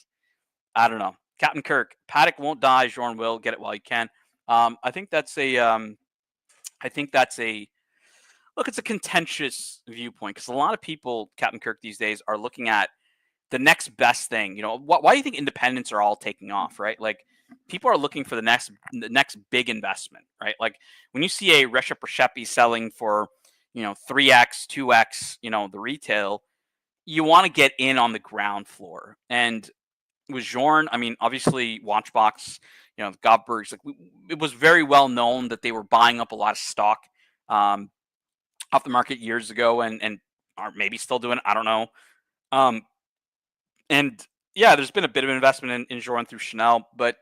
I don't know. Captain Kirk, Patek won't die. Jorn will. Get it while you can. I think that's a. Look, it's a contentious viewpoint, because a lot of people, Captain Kirk, these days are looking at the next best thing. Why do you think independents are all taking off, right? Like, people are looking for the next big investment, right? Like when you see a Resha Pershepi selling for, 3x, 2x, the retail, you want to get in on the ground floor. And with Jorn, I mean, obviously Watchbox, Govbergs, like it was very well known that they were buying up a lot of stock off the market years ago, and are maybe still doing it. I don't know. Um, and yeah, there's been a bit of investment in Joran through Chanel, but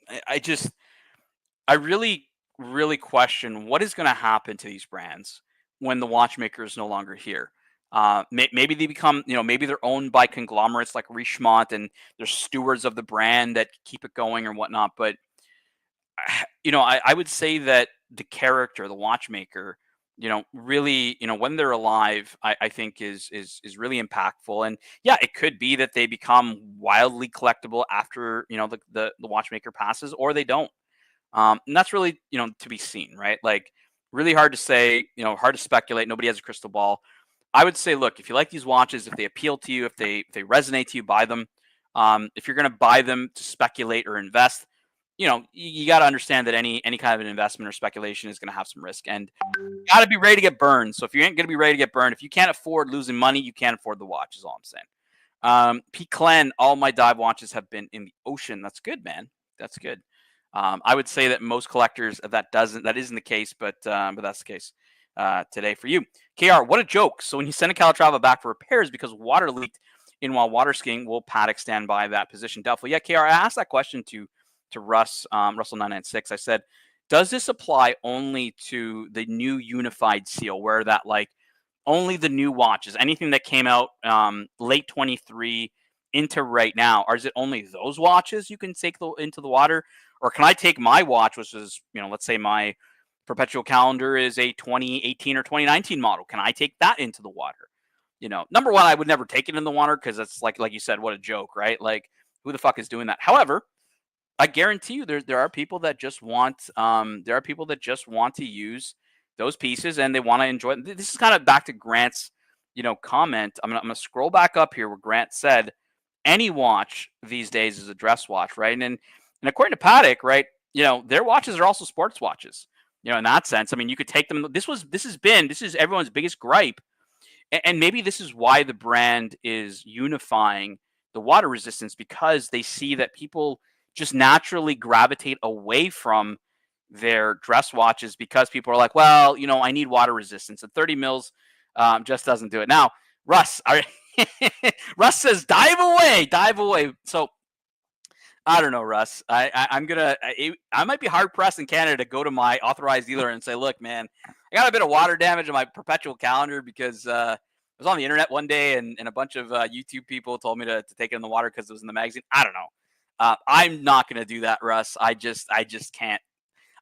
I really, really question what is going to happen to these brands when the watchmaker is no longer here. Maybe they become, maybe they're owned by conglomerates like Richemont, and they're stewards of the brand that keep it going or whatnot. But I would say that the character, the watchmaker, really, when they're alive, I think is really impactful. And yeah, it could be that they become wildly collectible after the watchmaker passes, or they don't. And that's really, to be seen, right? Like, really hard to say, hard to speculate. Nobody has a crystal ball. I would say, look, if you like these watches, if they appeal to you, if they resonate to you, buy them. If you're going to buy them to speculate or invest, you got to understand that any kind of an investment or speculation is going to have some risk, and you got to be ready to get burned. So if you ain't going to be ready to get burned, if you can't afford losing money, you can't afford the watch, is all I'm saying. P. Clen, all my dive watches have been in the ocean. That's good, man. That's good. I would say that most collectors that isn't the case, but that's the case today for you. KR, what a joke. So when you send a Calatrava back for repairs because water leaked in while water skiing, will Patek stand by that position? Doubtful. Yeah, KR, I asked that question to Russ, Russell 996. I said, does this apply only to the new unified seal, where that like only the new watches, anything that came out late 23 into right now, or is it only those watches you can take into the water? Or can I take my watch, which is, let's say my perpetual calendar is a 2018 or 2019 model. Can I take that into the water? Number one, I would never take it in the water because it's like you said, what a joke, right? Like, who the fuck is doing that? However, I guarantee you there are people that just want to use those pieces, and they want to enjoy it. This is kind of back to Grant's comment. I'm gonna scroll back up here where Grant said any watch these days is a dress watch, right? And according to Patek, right, their watches are also sports watches. In that sense, I mean, you could take them. This is everyone's biggest gripe, and maybe this is why the brand is unifying the water resistance, because they see that people just naturally gravitate away from their dress watches because people are like, well, I need water resistance, and 30 mils just doesn't do it. Now, Russ, Russ says, dive away. So I don't know, Russ. I might be hard pressed in Canada to go to my authorized dealer and say, look, man, I got a bit of water damage on my perpetual calendar because I was on the internet one day and a bunch of YouTube people told me to take it in the water because it was in the magazine. I don't know. I'm not going to do that, Russ. I just can't.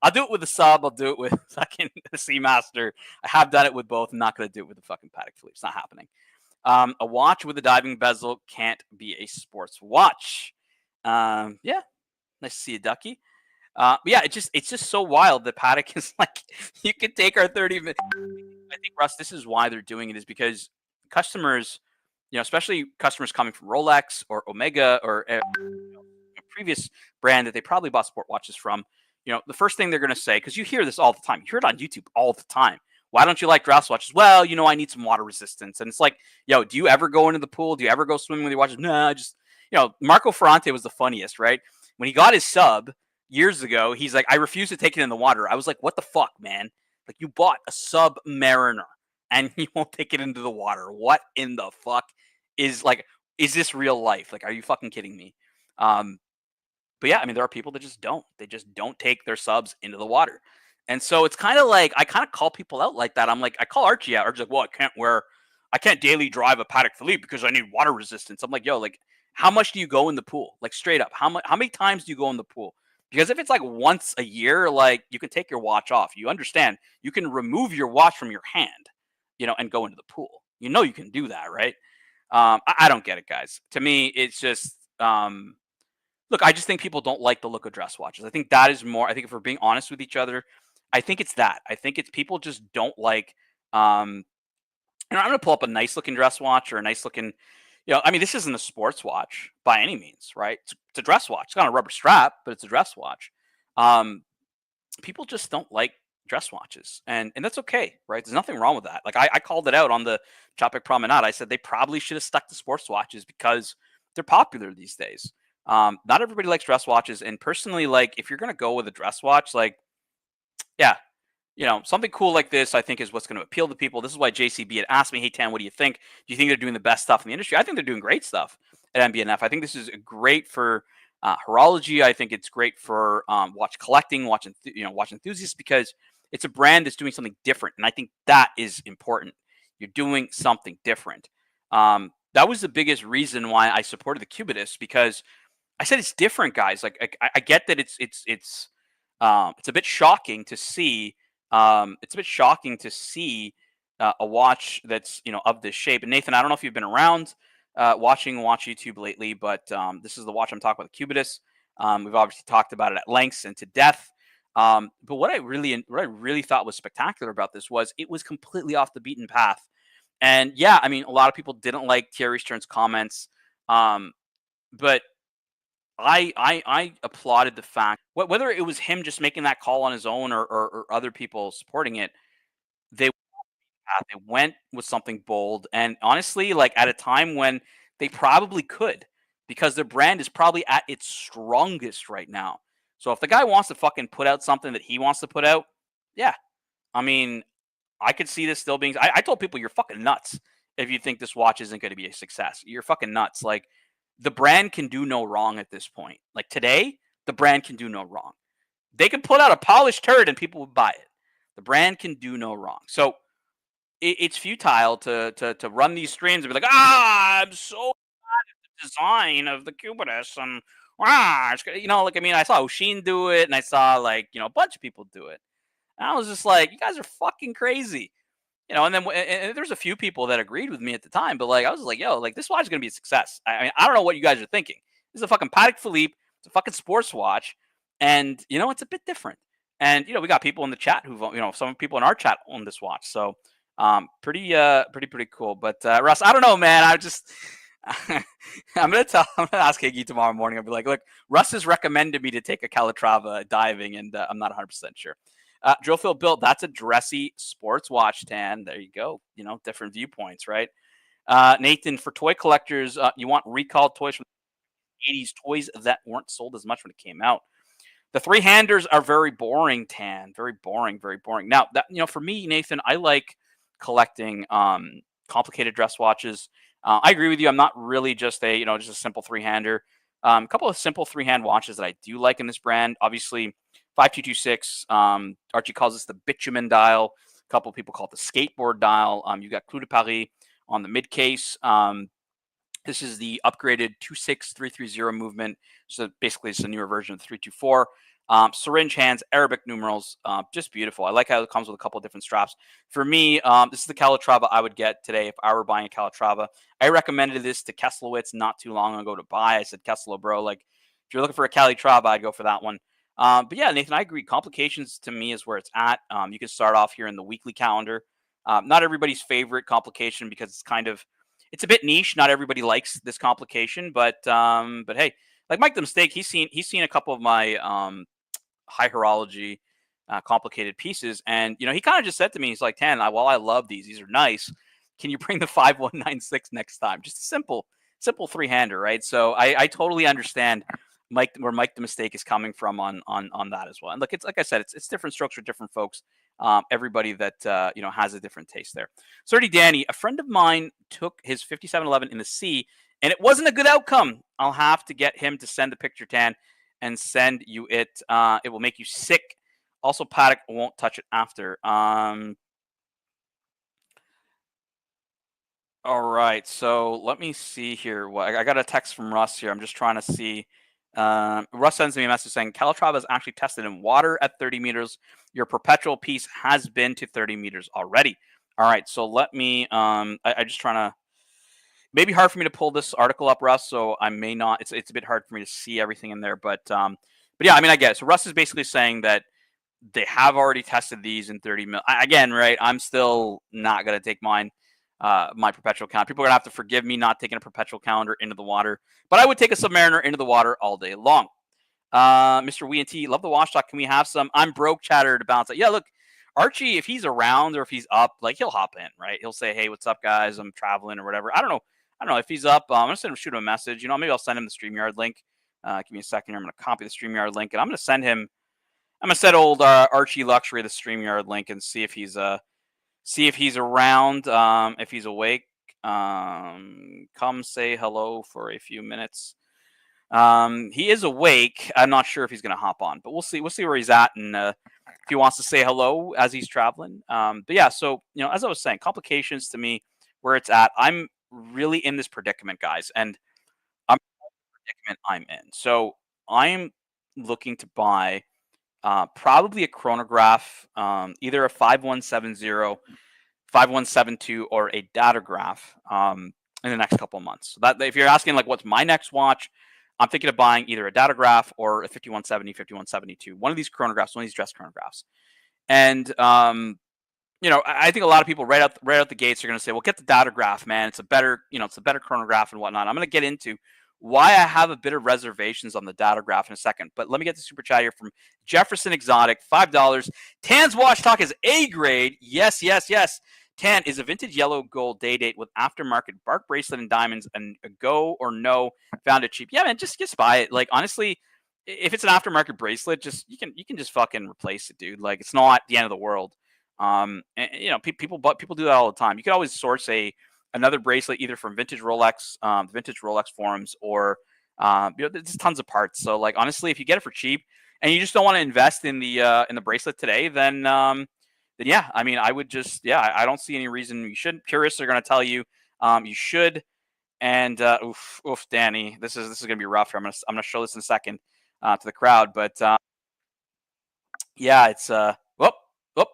I'll do it with the sub. I'll do it with fucking the Seamaster. I have done it with both. I'm not going to do it with the fucking Patek Philippe. It's not happening. A watch with a diving bezel can't be a sports watch. Yeah, nice to see you, Ducky. But yeah, it's just so wild that Patek is like, you could take our 30 minutes. I think, Russ, this is why they're doing it, is because customers, especially customers coming from Rolex or Omega or a previous brand that they probably bought sport watches from, the first thing they're going to say, because you hear this all the time, you hear it on YouTube all the time. Why don't you like dress watches? Well, I need some water resistance. And it's like, do you ever go into the pool? Do you ever go swimming with your watches? No, I just, Marco Ferrante was the funniest, right? When he got his sub years ago, he's like, I refuse to take it in the water. I was like, what the fuck, man? Like, you bought a Submariner and you won't take it into the water. What in the fuck is this real life? Like, are you fucking kidding me? But yeah, I mean, there are people that just don't. They just don't take their subs into the water. And so it's kind of like, I kind of call people out like that. I'm like, I call Archie out. Archie's like, well, I can't daily drive a Patek Philippe because I need water resistance. I'm like, yo, like, how much do you go in the pool? Like, straight up, how many times do you go in the pool? Because if it's like once a year, like, you can take your watch off. You understand, you can remove your watch from your hand, and go into the pool. You can do that, right? I don't get it, guys. To me, it's just, look, I just think people don't like the look of dress watches. I think that is more, I think if we're being honest with each other, I think it's that. I think it's people just don't like, I'm going to pull up a nice looking dress watch or a nice looking, I mean, this isn't a sports watch by any means, right? It's a dress watch. It's got a rubber strap, but it's a dress watch. People just don't like dress watches, and that's okay, right? There's nothing wrong with that. Like, I called it out on the Czapek Promenade. I said they probably should have stuck to sports watches because they're popular these days. Not everybody likes dress watches, and personally, like, if you're gonna go with a dress watch, like, yeah, something cool like this, I think, is what's going to appeal to people. This is why JCB had asked me, "Hey, Tan, what do you think? Do you think they're doing the best stuff in the industry?" I think they're doing great stuff at MB&F. I think this is great for horology. I think it's great for watch collecting, watch enthusiasts, because it's a brand that's doing something different, and I think that is important. You're doing something different. That was the biggest reason why I supported the Cubitus, because I said it's different, guys. Like I get that it's a bit shocking to see. It's a bit shocking to see a watch that's of this shape. And Nathan, I don't know if you've been around watching Watch YouTube lately, but this is the watch I'm talking about, the Cubitus. We've obviously talked about it at length and to death. But what I really thought was spectacular about this was it was completely off the beaten path. And yeah, I mean, a lot of people didn't like Thierry Stern's comments, but I applauded the fact, whether it was him just making that call on his own, or other people supporting it, they went with something bold. And honestly, like, at a time when they probably could, because their brand is probably at its strongest right now. So if the guy wants to fucking put out something that he wants to put out, yeah, I mean, I could see this still being. I told people, you're fucking nuts if you think this watch isn't going to be a success. You're fucking nuts. Like, the brand can do no wrong at this point. Like, today, the brand can do no wrong. They could put out a polished turd and people would buy it. The brand can do no wrong. So it's futile to run these streams and be like, I'm so glad at the design of the Cubitus, and like, I mean, I saw Oshin do it, and I saw, like, a bunch of people do it. And I was just like, you guys are fucking crazy. And then there's a few people that agreed with me at the time, but like, I was like, yo, like, this watch is gonna be a success. I mean, I don't know what you guys are thinking. This is a fucking Patek Philippe. It's a fucking sports watch, and it's a bit different. And we got people in the chat who, some people in our chat own this watch. So pretty cool. But Russ, I don't know, man. I just I'm gonna ask Higgy tomorrow morning. I'll be like, look, Russ has recommended me to take a Calatrava diving, and I'm not 100% sure. Drillfield built, that's a dressy sports watch, Tan. There you go. Different viewpoints, right? Nathan, for toy collectors, you want recalled toys from the 80s, toys that weren't sold as much when it came out. The three-handers are very boring, Tan. Very boring, very boring. Now, that for me, Nathan, I like collecting complicated dress watches. I agree with you. I'm not really just a simple three-hander. A couple of simple three-hand watches that I do like in this brand. Obviously, 5226. Archie calls this the bitumen dial. A couple of people call it the skateboard dial. You got Clou de Paris on the mid case. This is the upgraded 26330 movement. So basically, it's a newer version of 324. Syringe hands, Arabic numerals, just beautiful. I like how it comes with a couple of different straps. For me, this is the Calatrava I would get today if I were buying a Calatrava. I recommended this to Kesslowitz not too long ago to buy. I said, Kessler, bro, like, if you're looking for a Calatrava, I'd go for that one. But yeah, Nathan, I agree. Complications to me is where it's at. You can start off here in the weekly calendar. Not everybody's favorite complication, because it's a bit niche. Not everybody likes this complication, but hey, like Mike the Mistake, he's seen a couple of my high horology complicated pieces, and he kind of just said to me, he's like, Tan, while I love these are nice, can you bring the 5196 next time? Just a simple three-hander, right? So I totally understand where Mike the Mistake is coming from on that as well. And look, it's like I said, it's different strokes for different folks. Everybody that has a different taste there. Surdy Danny, a friend of mine took his 5711 in the sea, and it wasn't a good outcome. I'll have to get him to send the picture, Tan, and send you it. It will make you sick. Also, Patek won't touch it after. All right, so let me see here. I got a text from Russ here. I'm just trying to see. Russ sends me a message saying Calatrava is actually tested in water at 30 meters. Your perpetual piece has been to 30 meters already. All right, so let me. I just trying to. Maybe hard for me to pull this article up, Russ. So I may not. It's a bit hard for me to see everything in there, but yeah, I mean, I get it. So Russ is basically saying that they have already tested these in 30 mil. Again, right? I'm still not gonna take mine. My perpetual calendar. People are gonna have to forgive me not taking a perpetual calendar into the water, but I would take a Submariner into the water all day long. Mr. WNT, love the watch talk. Can we have some? I'm broke chatter to bounce out. Yeah, look, Archie, if he's around or if he's up, like, he'll hop in, right? He'll say, hey, what's up, guys? I'm traveling or whatever. I don't know if he's up. I'm gonna shoot him a message. Maybe I'll send him the StreamYard link. Give me a second here. I'm gonna copy the StreamYard link, and I'm gonna send him. I'm gonna set old Archie Luxury the StreamYard link and see if he's around. If he's awake, come say hello for a few minutes. He is awake. I'm not sure if he's gonna hop on, but we'll see. We'll see where he's at, and if he wants to say hello as he's traveling. But yeah, so as I was saying, complications to me where it's at. I'm really in this predicament, guys, and I'm predicament I'm in. So I'm looking to buy probably a chronograph, either a 5170, 5172, or a datograph in the next couple of months. So that if you're asking like what's my next watch, I'm thinking of buying either a datograph or a 5170, 5172, one of these chronographs, one of these dress chronographs. And I think a lot of people right out the gates are going to say, "Well, get the datograph, man. It's a better, it's a better chronograph and whatnot." I'm going to get into why I have a bit of reservations on the datograph in a second. But let me get the super chat here from Jefferson Exotic, $5. Tan's watch talk is A grade. Yes, yes, yes. Tan is a vintage yellow gold day date with aftermarket bark bracelet and diamonds, and a go or no, found it cheap. Yeah, man, just buy it. Like honestly, if it's an aftermarket bracelet, you can just fucking replace it, dude. Like it's not the end of the world. People do that all the time. You could always source another bracelet either from vintage Rolex forums, or there's tons of parts. So like honestly, if you get it for cheap and you just don't want to invest in the bracelet today, then yeah, I mean, I would just I don't see any reason you shouldn't. Purists are going to tell you you should. And oof, Danny, this is going to be rough. I'm gonna show this in a second to the crowd, but yeah, it's whoop. Here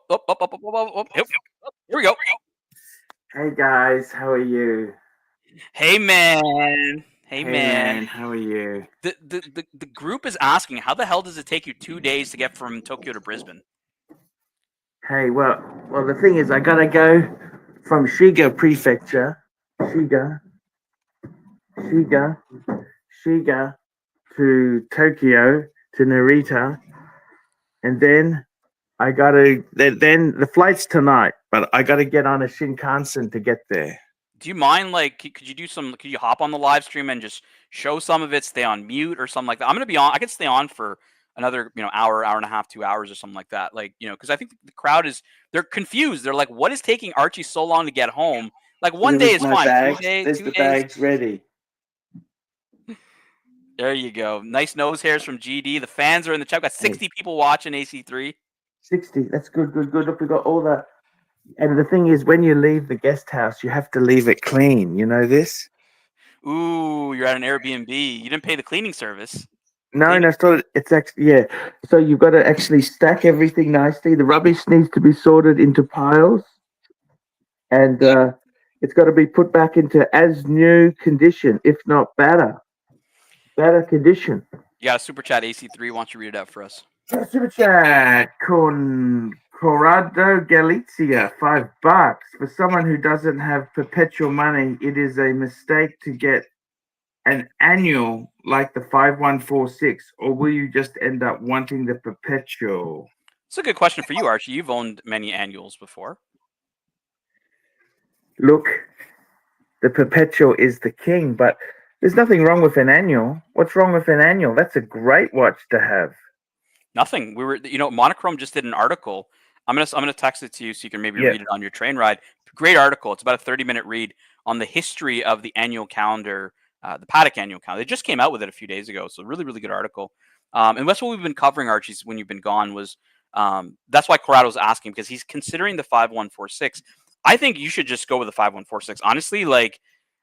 we go. Hey guys, how are you? Hey man. Hey man. How are you? The group is asking, how the hell does it take you 2 days to get from Tokyo to Brisbane? Hey, well, the thing is, I gotta go from Shiga Prefecture, Shiga to Tokyo to Narita, and then I gotta. Then the flight's tonight, but I gotta get on a Shinkansen to get there. Do you mind, like, could you hop on the live stream and just show some of it, stay on mute or something like that? I'm gonna be on. I could stay on for another, hour and a half, 2 hours or something like that. Like, because I think the crowd they're confused. They're like, what is taking Archie so long to get home? Like one day is fine. Bags. 2 days, There's 2 the days. bags ready. There you go. Nice nose hairs from GD. The fans are in the chat. Got 60 people watching AC3. 60. That's good. Look, we got all the. And the thing is, when you leave the guest house, you have to leave it clean. You know this? Ooh, you're at an Airbnb. You didn't pay the cleaning service. No, it's actually, So you've got to actually stack everything nicely. The rubbish needs to be sorted into piles, and it's got to be put back into as new condition, if not better condition. You got a super chat AC3. Why don't you read it out for us? Super chat, Corrado Galizia, $5. For someone who doesn't have perpetual money, it is a mistake to get an annual like the 5146, or will you just end up wanting the perpetual? It's a good question for you, Archie. You've owned many annuals before. Look, the perpetual is the king, but there's nothing wrong with an annual. What's wrong with an annual? That's a great watch to have. Nothing. We were, Monochrome just did an article. I'm gonna text it to you so you can maybe read it on your train ride. Great article. It's about a 30-minute read on the history of the annual calendar, the Patek annual calendar. They just came out with it a few days ago, so really, really good article. And that's what we've been covering, Archie, when you've been gone. Was that's why Corrado's asking, because he's considering the 5146. I think you should just go with the 5146. Honestly, like,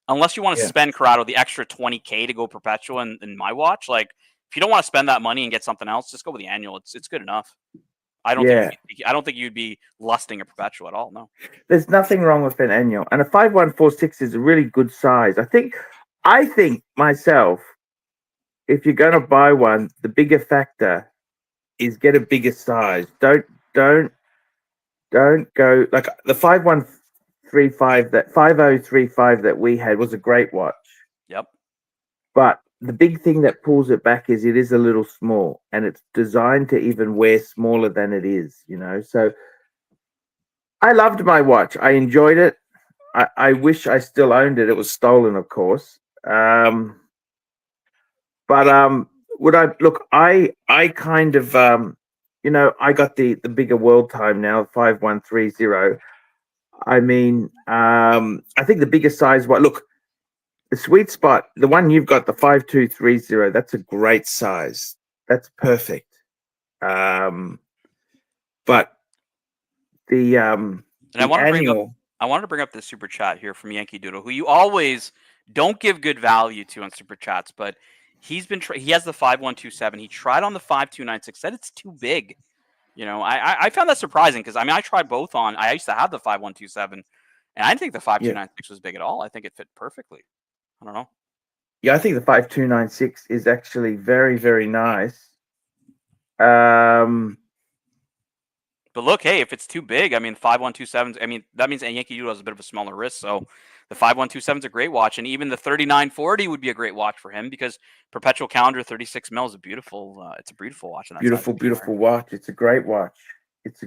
unless you want to spend, Corrado, the extra $20K to go perpetual in my watch, like, if you don't want to spend that money and get something else, just go with the annual. It's good enough. I don't think you'd be lusting a perpetual at all. No, there's nothing wrong with an annual, and a 5146 is a really good size. I think myself, if you're going to buy one, the bigger factor is get a bigger size. Don't go like the 5135 that 5035 that we had was a great watch. Yep. But the big thing that pulls it back is it is a little small, and it's designed to even wear smaller than it is, So I loved my watch. I enjoyed it. I wish I still owned it. It was stolen, of course. But would I look? I kind of You know, I got the bigger world time now, 5130. I mean, I think the biggest size. What? Look, the sweet spot, the one you've got, the 5230. That's a great size. That's perfect. But the And I want to bring up the super chat here from Yankee Doodle, who you always don't give good value to on super chats, but he's been he has the 5127. He tried on the 5296, said it's too big. You know, I found that surprising because I mean I tried both on. I used to have the 5127, and I didn't think the 5296 was big at all. I think it fit perfectly. I don't know. Yeah, I think the 5296 is actually very, very nice. But look, hey, if it's too big, I mean, 5127s, I mean, that means Yankee Doodle has a bit of a smaller wrist. So the 5127 is a great watch. And even the 3940 would be a great watch for him because perpetual calendar 36 mil is a beautiful, it's a beautiful watch. Beautiful watch. It's a great watch. It's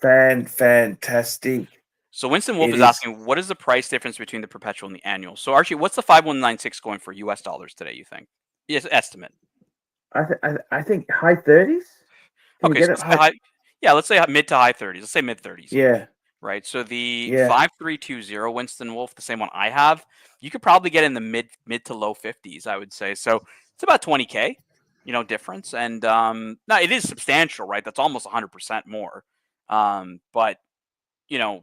fantastic. So Winston Wolf is asking, what is the price difference between the perpetual and the annual? So Archie, what's the 5196 going for US dollars today, you think? Yes, estimate. I think high 30s. Okay, so let's say mid to high 30s. Let's say mid 30s. Yeah. Right. So the 5320 Winston Wolf, the same one I have, you could probably get in the mid to low 50s, I would say. So it's about 20K, you know, difference. And now it is substantial, right? That's almost 100% more. But you know,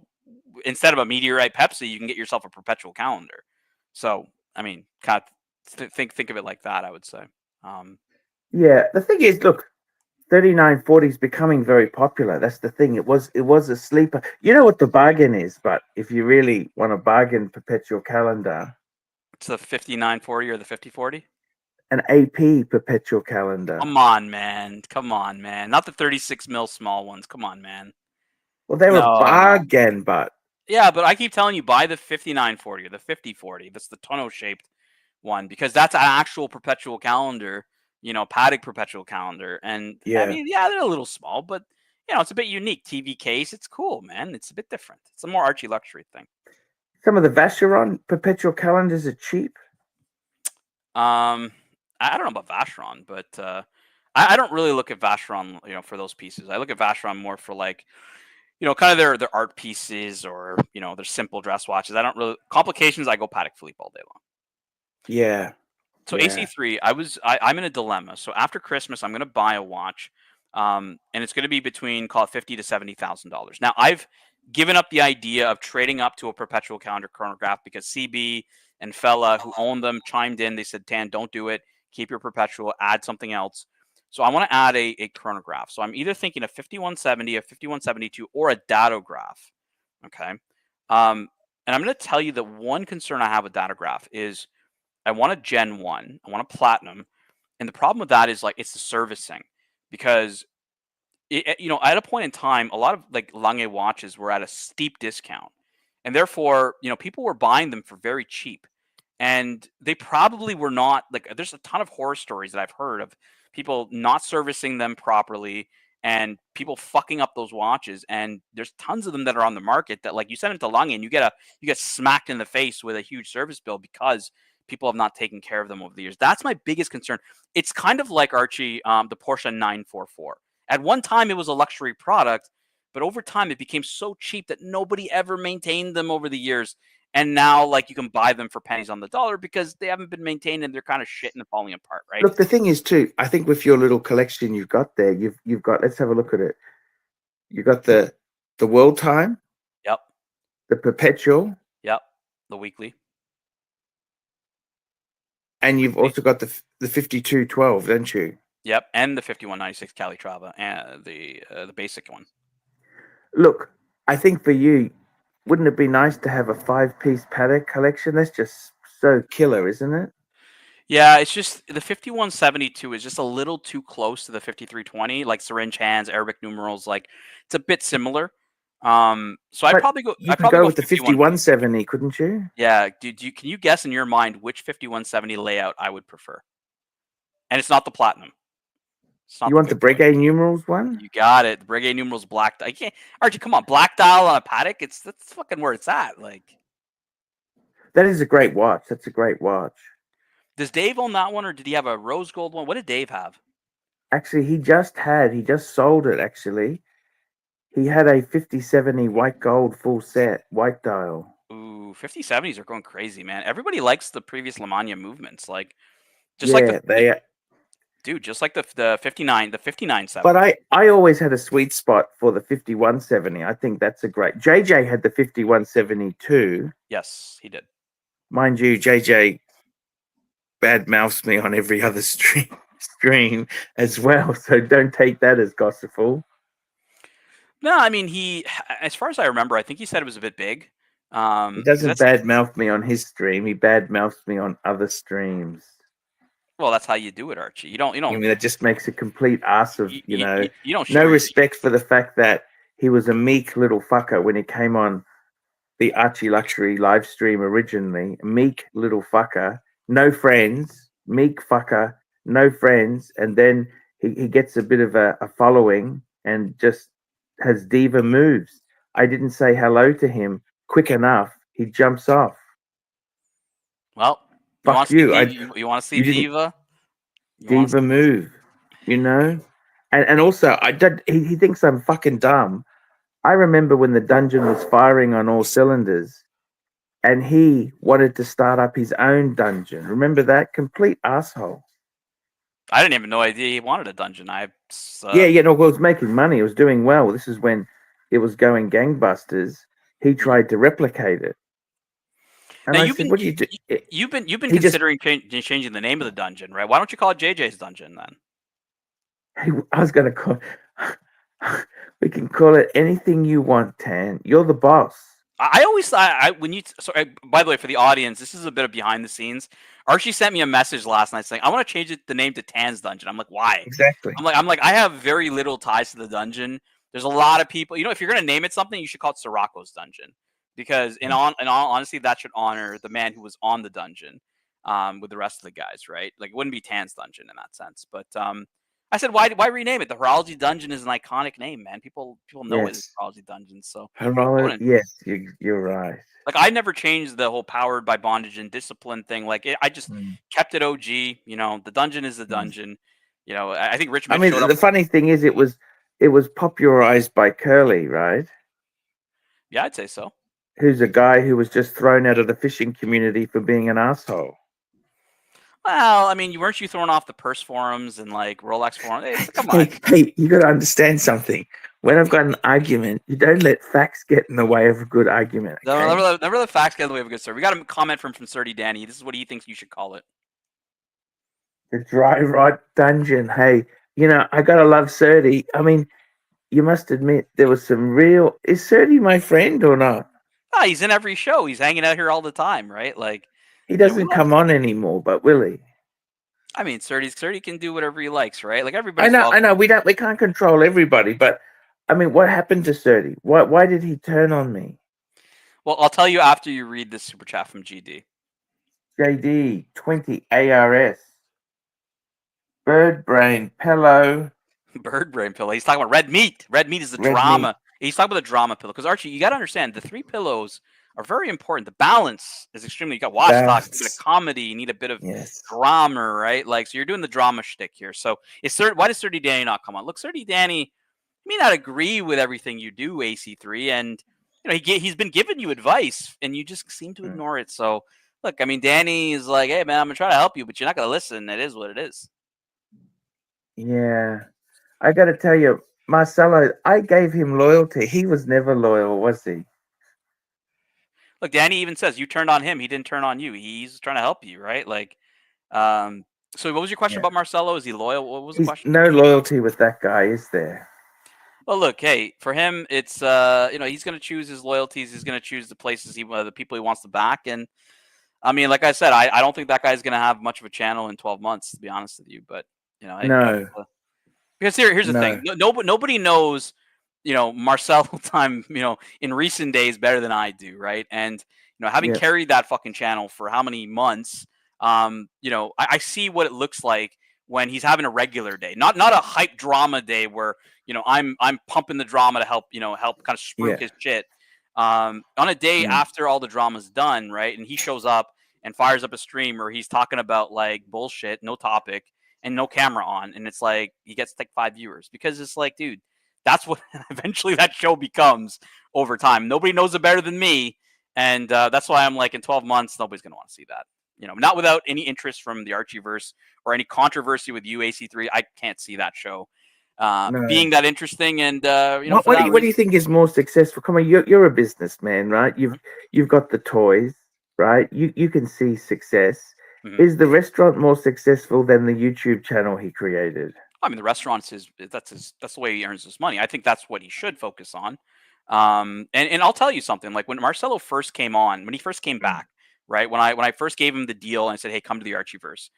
instead of a meteorite Pepsi, you can get yourself a perpetual calendar. So I mean, kind of think of it like that, I would say. Yeah, the thing is, look, 3940 is becoming very popular. That's the thing. It was a sleeper. You know what the bargain is, but if you really want a bargain perpetual calendar, it's the 5940 or the 5040. An AP perpetual calendar. Come on, man. Not the 36 mil small ones. Come on, man. Well, they were bargain, but yeah, but I keep telling you, buy the 5940 or the 5040. That's the tonneau shaped one because that's an actual perpetual calendar. You know, Patek perpetual calendar, and I mean, yeah, they're a little small, but you know, it's a bit unique. TV case, it's cool, man. It's a bit different. It's a more Archie luxury thing. Some of the Vacheron perpetual calendars are cheap. I don't know about Vacheron, but I don't really look at Vacheron, you know, for those pieces. I look at Vacheron more for like, you know, kind of their art pieces or you know their simple dress watches. I don't really complications. I go Patek Philippe all day long. Yeah. So AC3, I'm in a dilemma. So after Christmas, I'm going to buy a watch, and it's going to be between call it $50,000 to $70,000. Now I've given up the idea of trading up to a perpetual calendar chronograph because CB and Fella who own them chimed in. They said, "Tan, don't do it. Keep your perpetual. Add something else." So I want to add a chronograph. So I'm either thinking a 5170, a 5172, or a datograph. Okay, and I'm going to tell you that one concern I have with datograph is I want a Gen 1. I want a Platinum. And the problem with that is like it's the servicing because you know, at a point in time, a lot of like Lange watches were at a steep discount. And therefore, you know, people were buying them for very cheap. And they probably were not like there's a ton of horror stories that I've heard of people not servicing them properly and people fucking up those watches. And there's tons of them that are on the market that like you send them to Lange and you get smacked in the face with a huge service bill because people have not taken care of them over the years. That's my biggest concern. It's kind of like Archie, the Porsche 944. At one time, it was a luxury product, but over time, it became so cheap that nobody ever maintained them over the years. And now, like, you can buy them for pennies on the dollar because they haven't been maintained and they're kind of shit and falling apart, right? Look, the thing is, too, I think with your little collection you've got there, you've got, let's have a look at it. You got the world time. Yep. The perpetual. Yep. The weekly. And you've also got the 5212, don't you? Yep, and the 5196 Calatrava and the basic one. Look, I think for you, wouldn't it be nice to have a 5-piece Patek collection? That's just so killer, isn't it? Yeah, it's just the 5172 is just a little too close to the 5320, like syringe hands, Arabic numerals, like it's a bit similar. So I'd probably go. You could go with the 5170, couldn't you? Yeah. Can you guess in your mind which 5170 layout I would prefer? And it's not the platinum. You want the Breguet numerals one? You got it. The Breguet numerals black. I can't. Archie, come on, black dial on a Patek. That's fucking where it's at. Like that is a great watch. That's a great watch. Does Dave own that one, or did he have a rose gold one? What did Dave have? Actually, he just sold it. Actually, he had a 5070 white gold full set, white dial. Ooh, 5070s are going crazy, man. Everybody likes the previous Lamagna movements, like just Yeah, like they. dude, just like the 5970. But I always had a sweet spot for the 5170. I think that's a great. JJ had the 5170 too. Yes, he did. Mind you, JJ bad mouths me on every other stream as well. So don't take that as gospel. No, I mean he, as far as I remember, I think he said it was a bit big. He 'Cause doesn't that's bad mouth me on his stream. He bad mouths me on other streams. well, that's how you do it, Archie. You I mean, don't that just makes a complete ass of, you don't no share. respect for the fact that he was a meek little fucker when he came on the Archie Luxury live stream originally. Meek little fucker, no friends, meek fucker, no friends. And then he gets a bit of a following and just has diva moves. I didn't say hello to him quick enough. He jumps off. Well, you Fuck want to see you. you want to see You didn't diva? You wanna diva move, And also, he thinks I'm fucking dumb. I remember when the dungeon was firing on all cylinders and he wanted to start up his own dungeon. Remember that? Complete asshole. I didn't even know idea he wanted a dungeon. Yeah, no, well, it was making money. It was doing well. This is when it was going gangbusters. He tried to replicate it. And now I said, what do you do? You've been He just- considering changing the name of the dungeon, right? Why don't you call it JJ's Dungeon then? I was going to call we can call it anything you want, Tan. You're the boss. I always thought when you by the way, for the audience, this is a bit of behind the scenes. Archie sent me a message last night saying I want to change the name to Tan's Dungeon. I'm like, why? Exactly. I'm like I have very little ties to the dungeon. There's a lot of people. If you're gonna name it something, you should call it Sirocco's Dungeon, because in all honesty, that should honor the man who was on the dungeon, with the rest of the guys, right? Like it wouldn't be Tan's Dungeon in that sense. But I said, why rename it? The Horology Dungeon is an iconic name, man. People know it as Horology Dungeon. So Yes, you're right. like I never changed the whole powered by bondage and discipline thing. Like I just kept it OG. The dungeon is the dungeon. I think Richmond. I mean, the funny thing is, it was popularized by Curly, right? Yeah, I'd say so. Who's a guy who was just thrown out of the fishing community for being an asshole. Well, I mean, weren't you thrown off the purse forums and like Rolex forums? Come on. Hey, you got to understand something. When I've got an argument, you don't let facts get in the way of a good argument. Okay? Never let facts get in the way of a good story. We got a comment from Surdy Danny. This is what he thinks you should call it. The Dry Rot Dungeon. Hey, I got to love Surdy. I mean, you must admit there was some real... Is Surdy my friend or not? Oh, he's in every show. He's hanging out here all the time, right? Like... He doesn't come on anymore, but will he? I mean, Surdy can do whatever he likes, right? Like everybody. I know. We can't control everybody, but I mean, what happened to Surdy? Why did he turn on me? Well, I'll tell you after you read this super chat from GD. JD 20 ARS. Bird Brain Pillow. Bird Brain Pillow. He's talking about red meat. Red meat is the drama. He's talking about the drama pillow. Because Archie, you got to understand the three pillows are very important. The balance is extremely. You got watch talk, you need a bit of comedy, you need a bit of drama, right? Like, so you're doing the drama shtick here. So why does Surdy Danny not come on? Look, Surdy Danny may not agree with everything you do, AC3, and he's been giving you advice, and you just seem to ignore it. So look, I mean, Danny is like, hey man, I'm gonna try to help you, but you're not gonna listen. It is what it is. Yeah, I got to tell you, Marcelo, I gave him loyalty. He was never loyal, was he? Look, Danny even says you turned on him. He didn't turn on you. He's trying to help you, right? Like, so what was your question about Marcelo? Is he loyal? What was the question? No loyalty with that guy, is there? Well, look, hey, for him, it's he's going to choose his loyalties. He's going to choose the places the people he wants to back. And I mean, like I said, I don't think that guy's going to have much of a channel in 12 months, to be honest with you. But no, because here's the thing. Nobody knows. Marcelo time, in recent days better than I do, right? And, having carried that fucking channel for how many months, I see what it looks like when he's having a regular day, not a hype drama day where, I'm pumping the drama to help kind of spruik his shit. On a day after all the drama's done, right? And he shows up and fires up a stream where he's talking about like bullshit, no topic, and no camera on, and it's like he gets like 5 viewers because it's like, dude, that's what eventually that show becomes over time. Nobody knows it better than me, and that's why I'm like, in 12 months, nobody's gonna want to see that. Not without any interest from the Archieverse or any controversy with you, AC3. I can't see that show being that interesting. And what do you think is more successful? Come on, you're a businessman, right? You've got the toys, right? You can see success. Mhm. Is the restaurant more successful than the YouTube channel he created? I mean, the restaurant's that's the way he earns his money. I think that's what he should focus on. And I'll tell you something. Like when Marcelo first came on, when he first came back, right? When I first gave him the deal and I said, "Hey, come to the Archieverse,"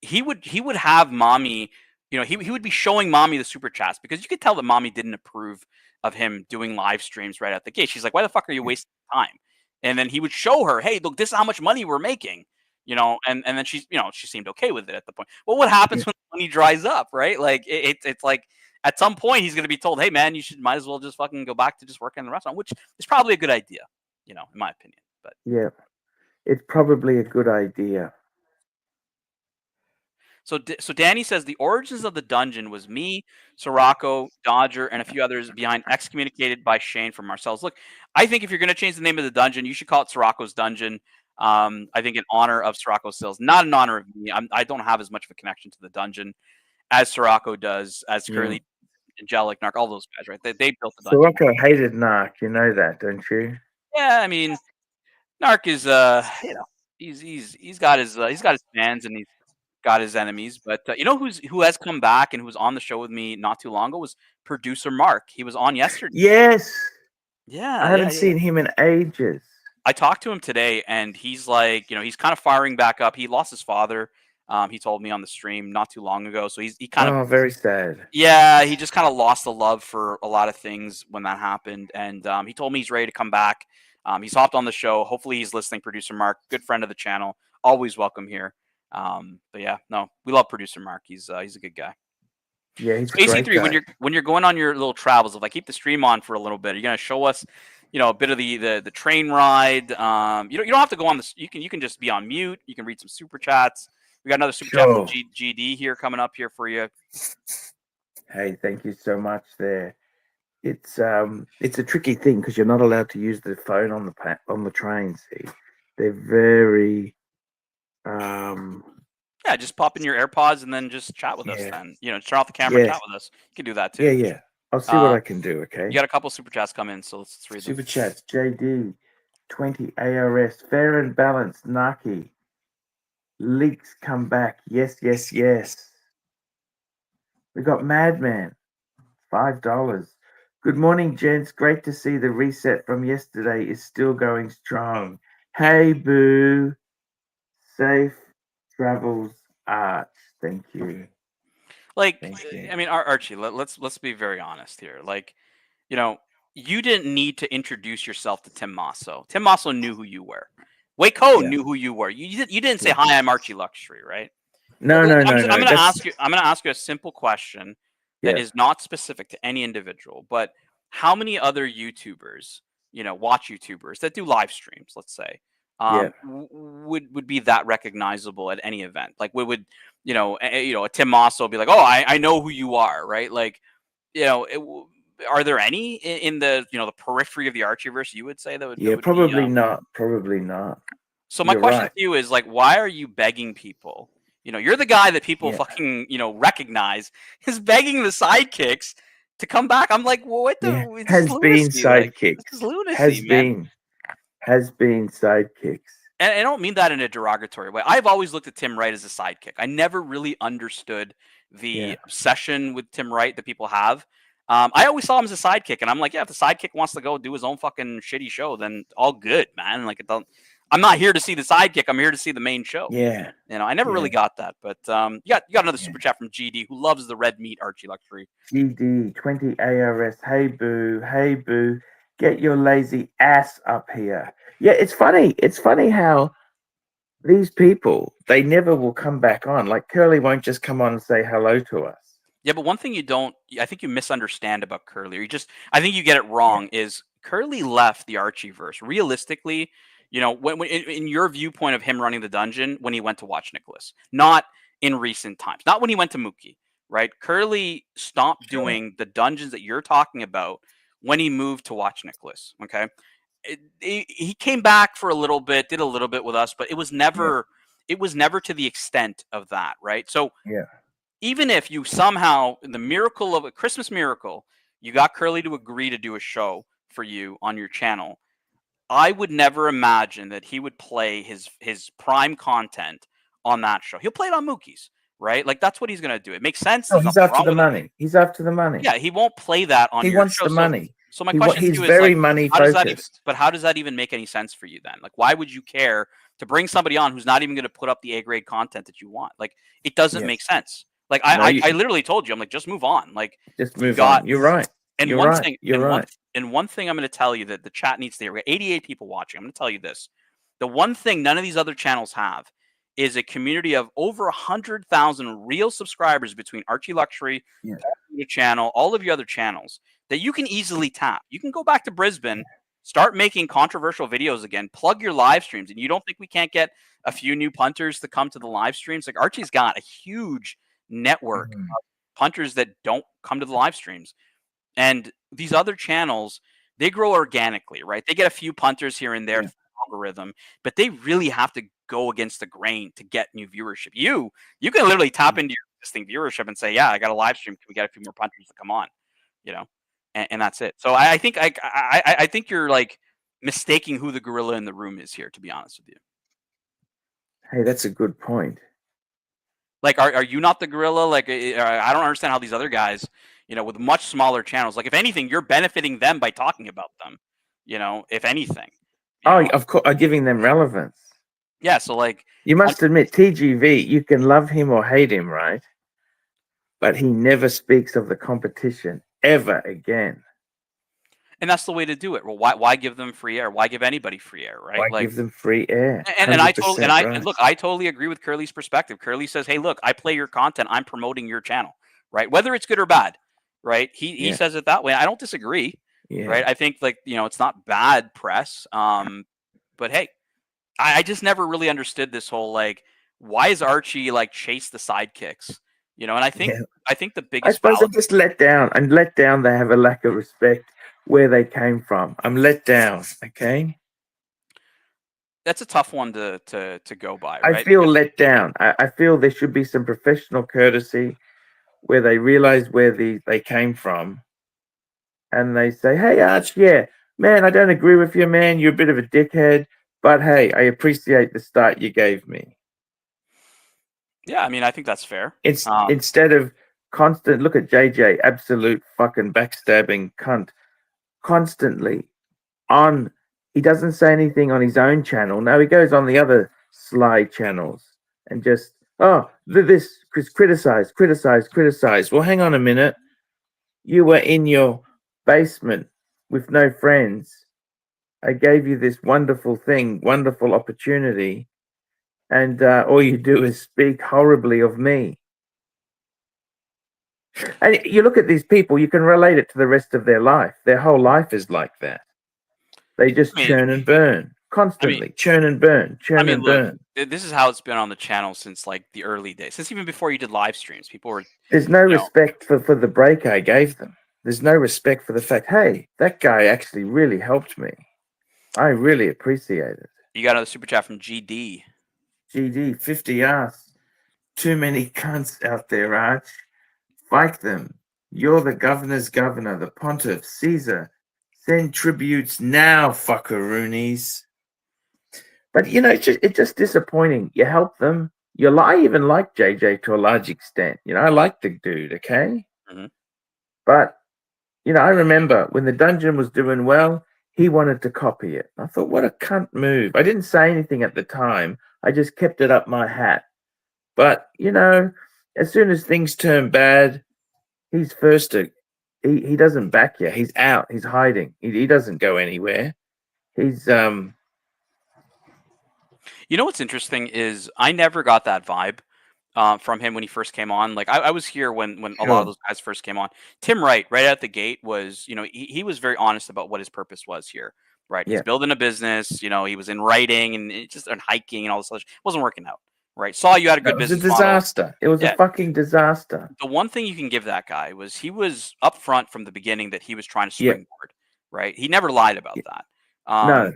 he would have mommy. He would be showing mommy the super chats because you could tell that mommy didn't approve of him doing live streams right out the gate. She's like, "Why the fuck are you wasting time?" And then he would show her, "Hey, look, this is how much money we're making." And then she seemed okay with it at the point. Well, what happens when the money dries up, right? Like it's like at some point he's going to be told, "Hey, man, might as well just fucking go back to just working in the restaurant," which is probably a good idea, in my opinion. But yeah, it's probably a good idea. So Danny says the origins of the dungeon was me, Sirocco, Dodger, and a few others behind excommunicated by Shane from Marcel's. Look, I think if you're going to change the name of the dungeon, you should call it Sirocco's Dungeon. I think in honor of Sirocco Stills, not in honor of me. I don't have as much of a connection to the dungeon as Sirocco does, as currently Angelic, Narc, all those guys, right? They built the dungeon. Sirocco hated Narc, you know that, don't you? Yeah, I mean, Narc is he's got his fans and he's got his enemies, but who has come back and who was on the show with me not too long ago was producer Mark. He was on yesterday. Yes. Yeah, I haven't seen him in ages. I talked to him today, and he's like, he's kind of firing back up. He lost his father. He told me on the stream not too long ago, so he kind of very sad. Yeah, he just kind of lost the love for a lot of things when that happened, and he told me he's ready to come back. He's hopped on the show. Hopefully, he's listening. Producer Mark, good friend of the channel, always welcome here. But yeah, no, we love producer Mark. He's a good guy. Yeah, he's so AC3. When you're going on your little travels, if I keep the stream on for a little bit, are you gonna show us, a bit of the train ride? You don't have to go on this. You can just be on mute. You can read some super chats. We got another super chat from GD here coming up here for you. Hey, thank you so much. There, it's a tricky thing because you're not allowed to use the phone on the train. See, they're very Yeah, just pop in your AirPods and then just chat with us. Then turn off the camera, and chat with us. You can do that too. Yeah. I'll see what I can do. Okay. You got a couple super chats come in, so let's read them. Super chats. JD, 20 ARS, fair and balanced. Naki, leaks come back. Yes. We got Madman, $5. Good morning, gents. Great to see the reset from yesterday is still going strong. Hey, boo. Safe travels, Art. Thank you. I mean, Archie, let's be very honest here. Like, you didn't need to introduce yourself to Tim Masso. Tim Masso knew who you were. Waco knew who you were. You didn't say, "Hi, I'm Archie Luxury," right? No. I'm going to ask you a simple question that is not specific to any individual, but how many other YouTubers, watch YouTubers that do live streams, let's say, would be that recognizable at any event? Like, would a Tim Masso be like, "Oh, I know who you are," right? Like, are there any in the the periphery of the Archieverse you would say that would? Yeah, probably not. Probably not. So my question to you is, like, why are you begging people? You're the guy that people fucking recognize is begging the sidekicks to come back. I'm like, well, what the has been sidekicks? This is lunacy, has been sidekicks. And I don't mean that in a derogatory way. I've always looked at Tim Wright as a sidekick. I never really understood the obsession with Tim Wright that people have. I always saw him as a sidekick, and I'm like, yeah, if the sidekick wants to go do his own fucking shitty show, then all good, man. Like, I'm not here to see the sidekick. I'm here to see the main show. Yeah. I never really got that. But you got another super chat from GD, who loves the red meat Archie Luxury. GD, 20 ARS. Hey, boo. Get your lazy ass up here. Yeah, it's funny. It's funny how these people, they never will come back on. Like, Curly won't just come on and say hello to us. Yeah, but one thing I think you misunderstand about Curly, or I think you get it wrong, is Curly left the Archieverse. Realistically, when in your viewpoint of him running the dungeon, when he went to watch Nicholas, not in recent times. Not when he went to Mookie, right? Curly stopped doing the dungeons that you're talking about when he moved to Watch Nicholas. Okay, he came back for a little bit, did a little bit with us, but it was never to the extent of that, right? So even if you somehow, in the miracle of a Christmas miracle, you got Curly to agree to do a show for you on your channel, I would never imagine that he would play his prime content on that show. He'll play it on Mookie's, right? Like that's what he's gonna do. It makes sense. No, There's he's nothing after wrong the with it. money. He's after the money. Yeah, he won't play that on He your wants show. the money. So my question He's to you is, very like, money how does that even, focused. but how does that even make any sense for you then? Like, why would you care to bring somebody on who's not even going to put up the A grade content that you want? Like, it doesn't make sense. Like, I literally told you, I'm like, just move on. Like, just move on. You're right. And You're one right. thing, You're right. And one thing I'm going to tell you that the chat needs to hear. We got 88 people watching. I'm going to tell you this. The one thing none of these other channels have is a community of over 100,000 real subscribers between Archie Luxury, your channel, all of your other channels that you can easily tap. You can go back to Brisbane, start making controversial videos again, plug your live streams, and you don't think we can't get a few new punters to come to the live streams? Like, Archie's got a huge network of punters that don't come to the live streams. And these other channels, they grow organically, right? They get a few punters here and there through the algorithm, but they really have to go against the grain to get new viewership. You can literally tap into your existing viewership and say, yeah, I got a live stream. Can we get a few more punters to come on? You know, and that's it. So I think I think you're like mistaking who the gorilla in the room is here, to be honest with you. Hey, that's a good point. Like, are you not the gorilla? Like, I don't understand how these other guys, you know, with much smaller channels, like, if anything, you're benefiting them by talking about them, you know, if anything. Of course, giving them relevance. Yeah, so, like, you must admit, TGV, you can love him or hate him, right? But he never speaks of the competition ever again. And that's the way to do it. Well, why give them free air? Why give anybody free air, right? Why give them free air? And I totally agree with Curly's perspective. Curly says, hey, look, I play your content. I'm promoting your channel, right? Whether it's good or bad, right? He says it that way. I don't disagree, right? I think, like, you know, it's not bad press. But hey, I just never really understood this whole, like, why is Archie, like, chase the sidekicks? You know, and I think the biggest, I suppose I'm just let down. I'm let down. They have a lack of respect where they came from. I'm let down. Okay. That's a tough one to go by. Right? I feel let down. I feel there should be some professional courtesy where they realize where they came from, and they say, "Hey, Arch, yeah, man, I don't agree with you, man. You're a bit of a dickhead, but hey, I appreciate the start you gave me." Yeah, I mean, I think that's fair. It's instead of constant. Look at JJ, absolute fucking backstabbing cunt. Constantly on, he doesn't say anything on his own channel. No, he goes on the other sly channels and just, this criticize. Well, hang on a minute. You were in your basement with no friends. I gave you this wonderful thing, wonderful opportunity, and all you do is speak horribly of me. And you look at these people, you can relate it to the rest of their life. Their whole life is like that. They just churn and burn constantly. Churn and burn. Burn. This is how it's been on the channel since, like, the early days. Since even before you did live streams, people were. There's no respect for the break I gave them. There's no respect for the fact, hey, that guy actually really helped me. I really appreciate it. You got another super chat from GD. GD, 50 ass. Too many cunts out there, Arch. Fight them. You're the governor's governor, the pontiff, Caesar. Send tributes now, fuckeroonies. But, you know, it's just disappointing. You help them. I even like JJ to a large extent. You know, I like the dude, okay? Mm-hmm. But, you know, I remember when the dungeon was doing well, he wanted to copy it. I thought, what a cunt move. I didn't say anything at the time. I just kept it up my hat. But, you know, as soon as things turn bad, he's first to... He doesn't back you. He's out. He's hiding. He doesn't go anywhere. He's... You know what's interesting is I never got that vibe from him when he first came on. Like, I was here when a lot of those guys first came on. Tim Wright, right out the gate, was, you know, he was very honest about what his purpose was here. Right. He's building a business. You know, he was in writing and just on hiking and all this other shit. It wasn't working out. right? Saw you had a good It was a business model. disaster. It was Yeah. a fucking disaster. The one thing you can give that guy was he was upfront from the beginning that he was trying to Yeah. springboard, right? He never lied about that. No.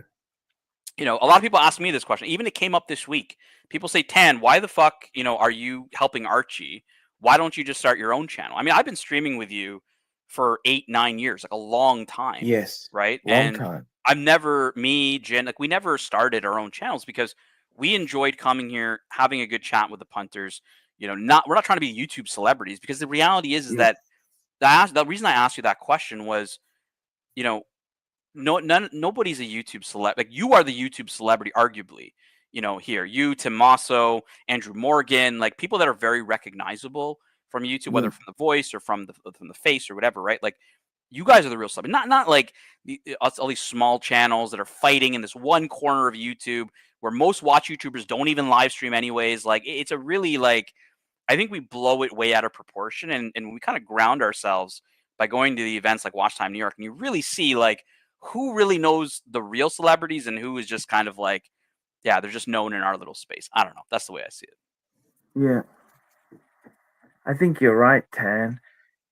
You know, a lot of people ask me this question. Even it came up this week. People say, Tan, why the fuck, you know, are you helping Archie? Why don't you just start your own channel? I mean, I've been streaming with you for 8-9 years, like a long time. Yes. Right. Long And time. I've never, me, Jen, like we never started our own channels because we enjoyed coming here, having a good chat with the punters. You know, we're not trying to be YouTube celebrities because the reality is Yeah. that the reason I asked you that question was, you know, nobody's a YouTube celeb. Like you are the YouTube celebrity, arguably. You know, here you, Tommaso, Andrew Morgan, like people that are very recognizable from YouTube, whether Mm. from the voice or from the face or whatever, right? Like you guys are the real celebrity, not like all these small channels that are fighting in this one corner of YouTube where most watch YouTubers don't even live stream anyways. Like it's a really like I think we blow it way out of proportion and we kind of ground ourselves by going to the events like Watch Time New York, and you really see like who really knows the real celebrities and who is just kind of like, yeah, they're just known in our little space. I don't know. That's the way I see it. Yeah. I think you're right, Tan.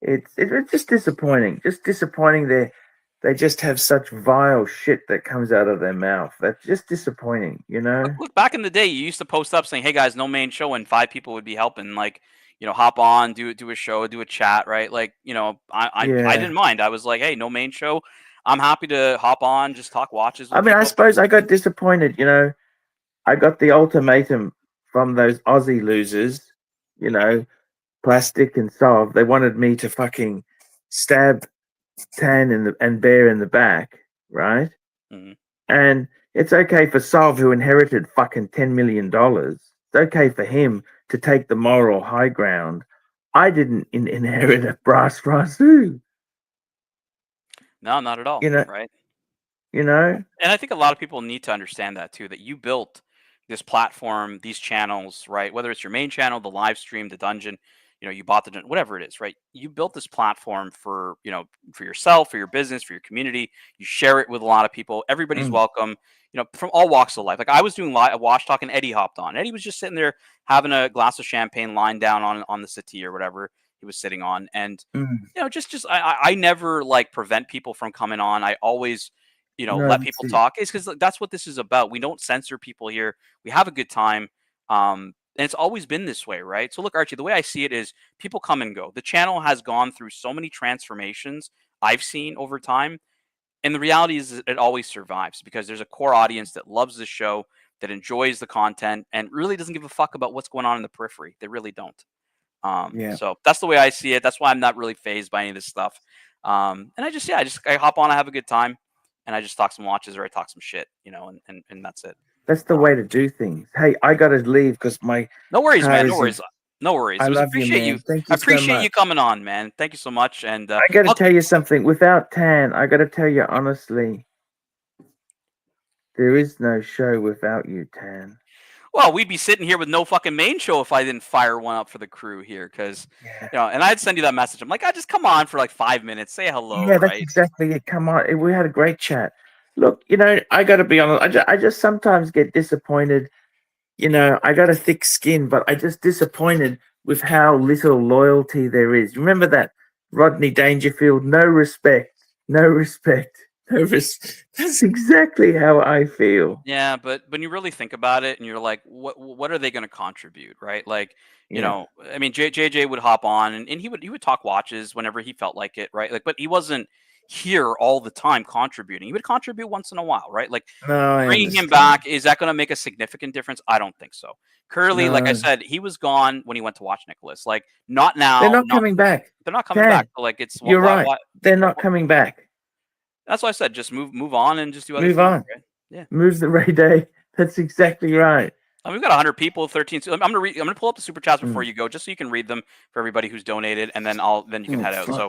It's just disappointing. Just disappointing. They just have such vile shit that comes out of their mouth. That's just disappointing, you know? Look, back in the day, you used to post up saying, "Hey guys, no main show," and 5 people would be helping. Like, you know, hop on, do a show, do a chat, right? Like, you know, I Yeah. didn't mind. I was like, "Hey, no main show. I'm happy to hop on, just talk watches." With I mean, I people." suppose I got disappointed, you know. I got the ultimatum from those Aussie losers, you know, Plastic and Solve. They wanted me to fucking stab Tan and Bear in the back, right? Mhm. And it's okay for Solve, who inherited fucking $10 million. It's okay for him to take the moral high ground. I didn't inherit a brass razzoo, No, not at all. you know. Right. You know. And I think a lot of people need to understand that too, that you built this platform, these channels, right? Whether it's your main channel, the live stream, the dungeon, you know, you bought whatever it is, right? You built this platform for, you know, for yourself, for your business, for your community. You share it with a lot of people. Everybody's Mm. welcome, you know, from all walks of life. Like I was doing a wash talk and Eddie hopped on. Eddie was just sitting there having a glass of champagne lying down on the settee or whatever he was sitting on. And, Mm. you know, I never like prevent people from coming on. I always, you know, No, let that's people it. talk. It's because that's what this is about. We don't censor people here. We have a good time. And it's always been this way, right? So look, Archie, the way I see it is people come and go. The channel has gone through so many transformations I've seen over time. And the reality is that it always survives because there's a core audience that loves the show, that enjoys the content, and really doesn't give a fuck about what's going on in the periphery. They really don't. Yeah. So that's the way I see it. That's why I'm not really phased by any of this stuff. And I hop on, I have a good time, and I just talk some watches or I talk some shit, you know, and that's it. That's the way to do things. Hey, I gotta leave because my No worries, car man. is No in- worries. No worries. I It was love you, appreciate man. you. Thank I you so appreciate you much. coming on, man. Thank you so much. And I gotta tell you something. Without Tan, I gotta tell you honestly, there is no show without you, Tan. well, we'd be sitting here with no fucking main show if I didn't fire one up for the crew here, because Yeah. you know. And I'd send you that message. I'm like, I just come on for like 5 minutes, say hello, Yeah, that's right? exactly it. Come on, we had a great chat. Look, you know, I gotta be honest. I just sometimes get disappointed. You know, I got a thick skin, but I just disappointed with how little loyalty there is. Remember that Rodney Dangerfield? No respect, no respect, no respect. That's exactly how I feel. Yeah, but when you really think about it, and you're like, what are they going to contribute, right? Like, you Yeah. know, I mean, JJ would hop on and he would talk watches whenever he felt like it, right? Like, but he wasn't here all the time contributing. He would contribute once in a while, right? Like No, I bringing him understand. back, is that going to make a significant difference? I don't think so. Curly, like I No. said, he was gone when he went to watch Nicholas. Like, not now. They're not coming back. They're not coming Tan, back. But like, it's You're right. They're not coming back. That's why I said just move on and just do other Move things. on. Right? Yeah. Move the Ray Day. That's exactly right. We've got 100 people, 13. So I'm gonna pull up the super chats before Mm. you go, just so you can read them for everybody who's donated, and then you can Oh, head out. fuck. So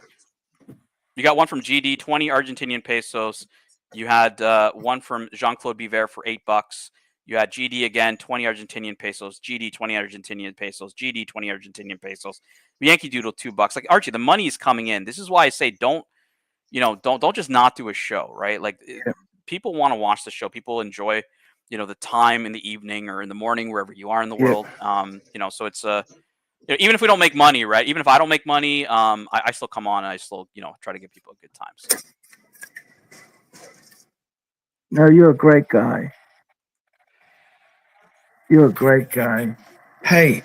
you got one from GD, 20 Argentinian pesos. You had one from Jean-Claude Biver for $8. You had GD again, 20 Argentinian pesos. GD, 20 Argentinian pesos. GD, 20 Argentinian pesos. Yankee Doodle, $2. Like Archie, the money is coming in. This is why I say don't just not do a show, right? Like people want to watch the show. People enjoy, you know, the time in the evening or in the morning, wherever you are in the Yeah. world. You know, so it's you know, even if we don't make money, right? Even if I don't make money, I still come on and I still, you know, try to give people a good time. So. No, you're a great guy. You're a great guy. Hey,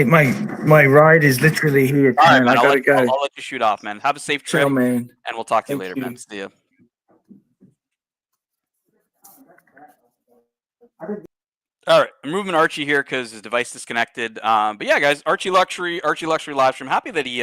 my ride is literally here, All right, Tan. man. I gotta go. I'll let you shoot off, man. Have a safe trip, Ciao, man. and we'll talk to you Thank later, man. you. See ya. All right, I'm moving Archie here because his device disconnected. But yeah, guys, Archie Luxury live stream. Happy that he